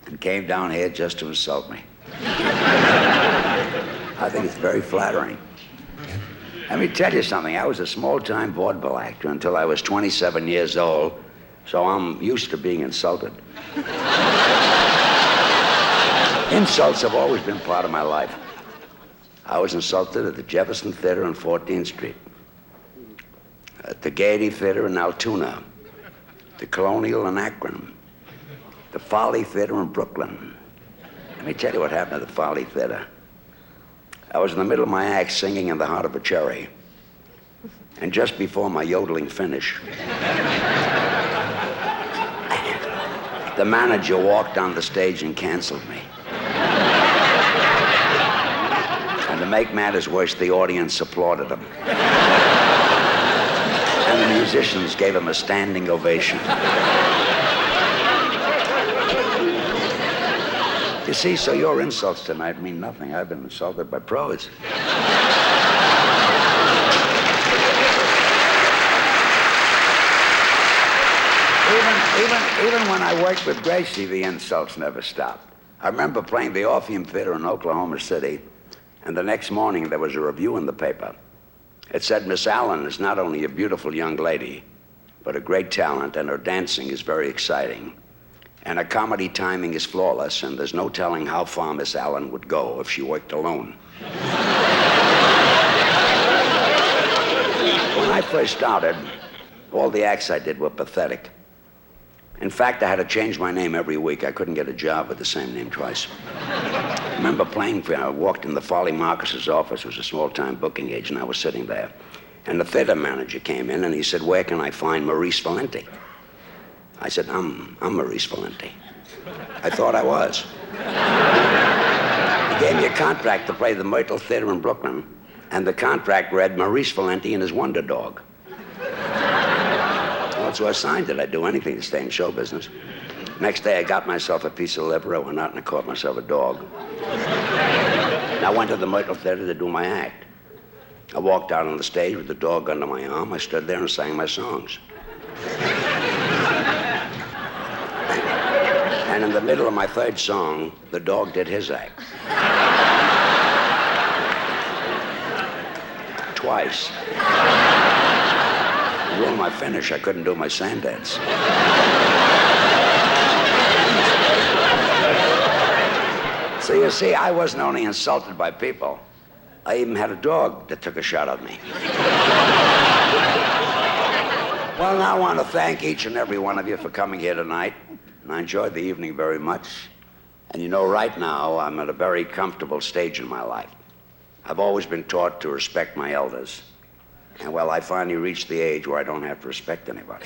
and came down here just to insult me. I think it's very flattering. Let me tell you something. I was a small-time vaudeville actor until I was 27 years old, so I'm used to being insulted. Insults have always been part of my life. I was insulted at the Jefferson Theater on 14th Street, at the Gaiety Theater in Altoona, the Colonial in Akron, the Folly Theater in Brooklyn. Let me tell you what happened at the Folly Theater. I was in the middle of my act singing In the Heart of a Cherry, and just before my yodeling finish, the manager walked on the stage and canceled me. And to make matters worse, the audience applauded him. And the musicians gave him a standing ovation. You see, so your insults tonight mean nothing. I've been insulted by pros. Even when I worked with Gracie, the insults never stopped. I remember playing the Orpheum Theater in Oklahoma City, and the next morning there was a review in the paper. It said, Miss Allen is not only a beautiful young lady, but a great talent, and her dancing is very exciting. And her comedy timing is flawless, and there's no telling how far Miss Allen would go if she worked alone. When I first started, all the acts I did were pathetic. In fact, I had to change my name every week. I couldn't get a job with the same name twice. I remember I walked in the Folly Marcus's office, who was a small-time booking agent. I was sitting there, and the theater manager came in, and he said, where can I find Maurice Valenti? I said, I'm Maurice Valenti. I thought I was. He gave me a contract to play the Myrtle Theater in Brooklyn, and the contract read Maurice Valenti and his Wonder Dog. Well, so I signed it. I'd do anything to stay in show business. Next day, I got myself a piece of liver. I went out and I caught myself a dog. And I went to the Myrtle Theater to do my act. I walked out on the stage with the dog under my arm. I stood there and sang my songs. And in the middle of my third song, the dog did his act. Twice. It ruined my finish. I couldn't do my sand dance. So you see, I wasn't only insulted by people, I even had a dog that took a shot at me. Well, now I want to thank each and every one of you for coming here tonight. And I enjoyed the evening very much. And you know, right now, I'm at a very comfortable stage in my life. I've always been taught to respect my elders. And well, I finally reached the age where I don't have to respect anybody.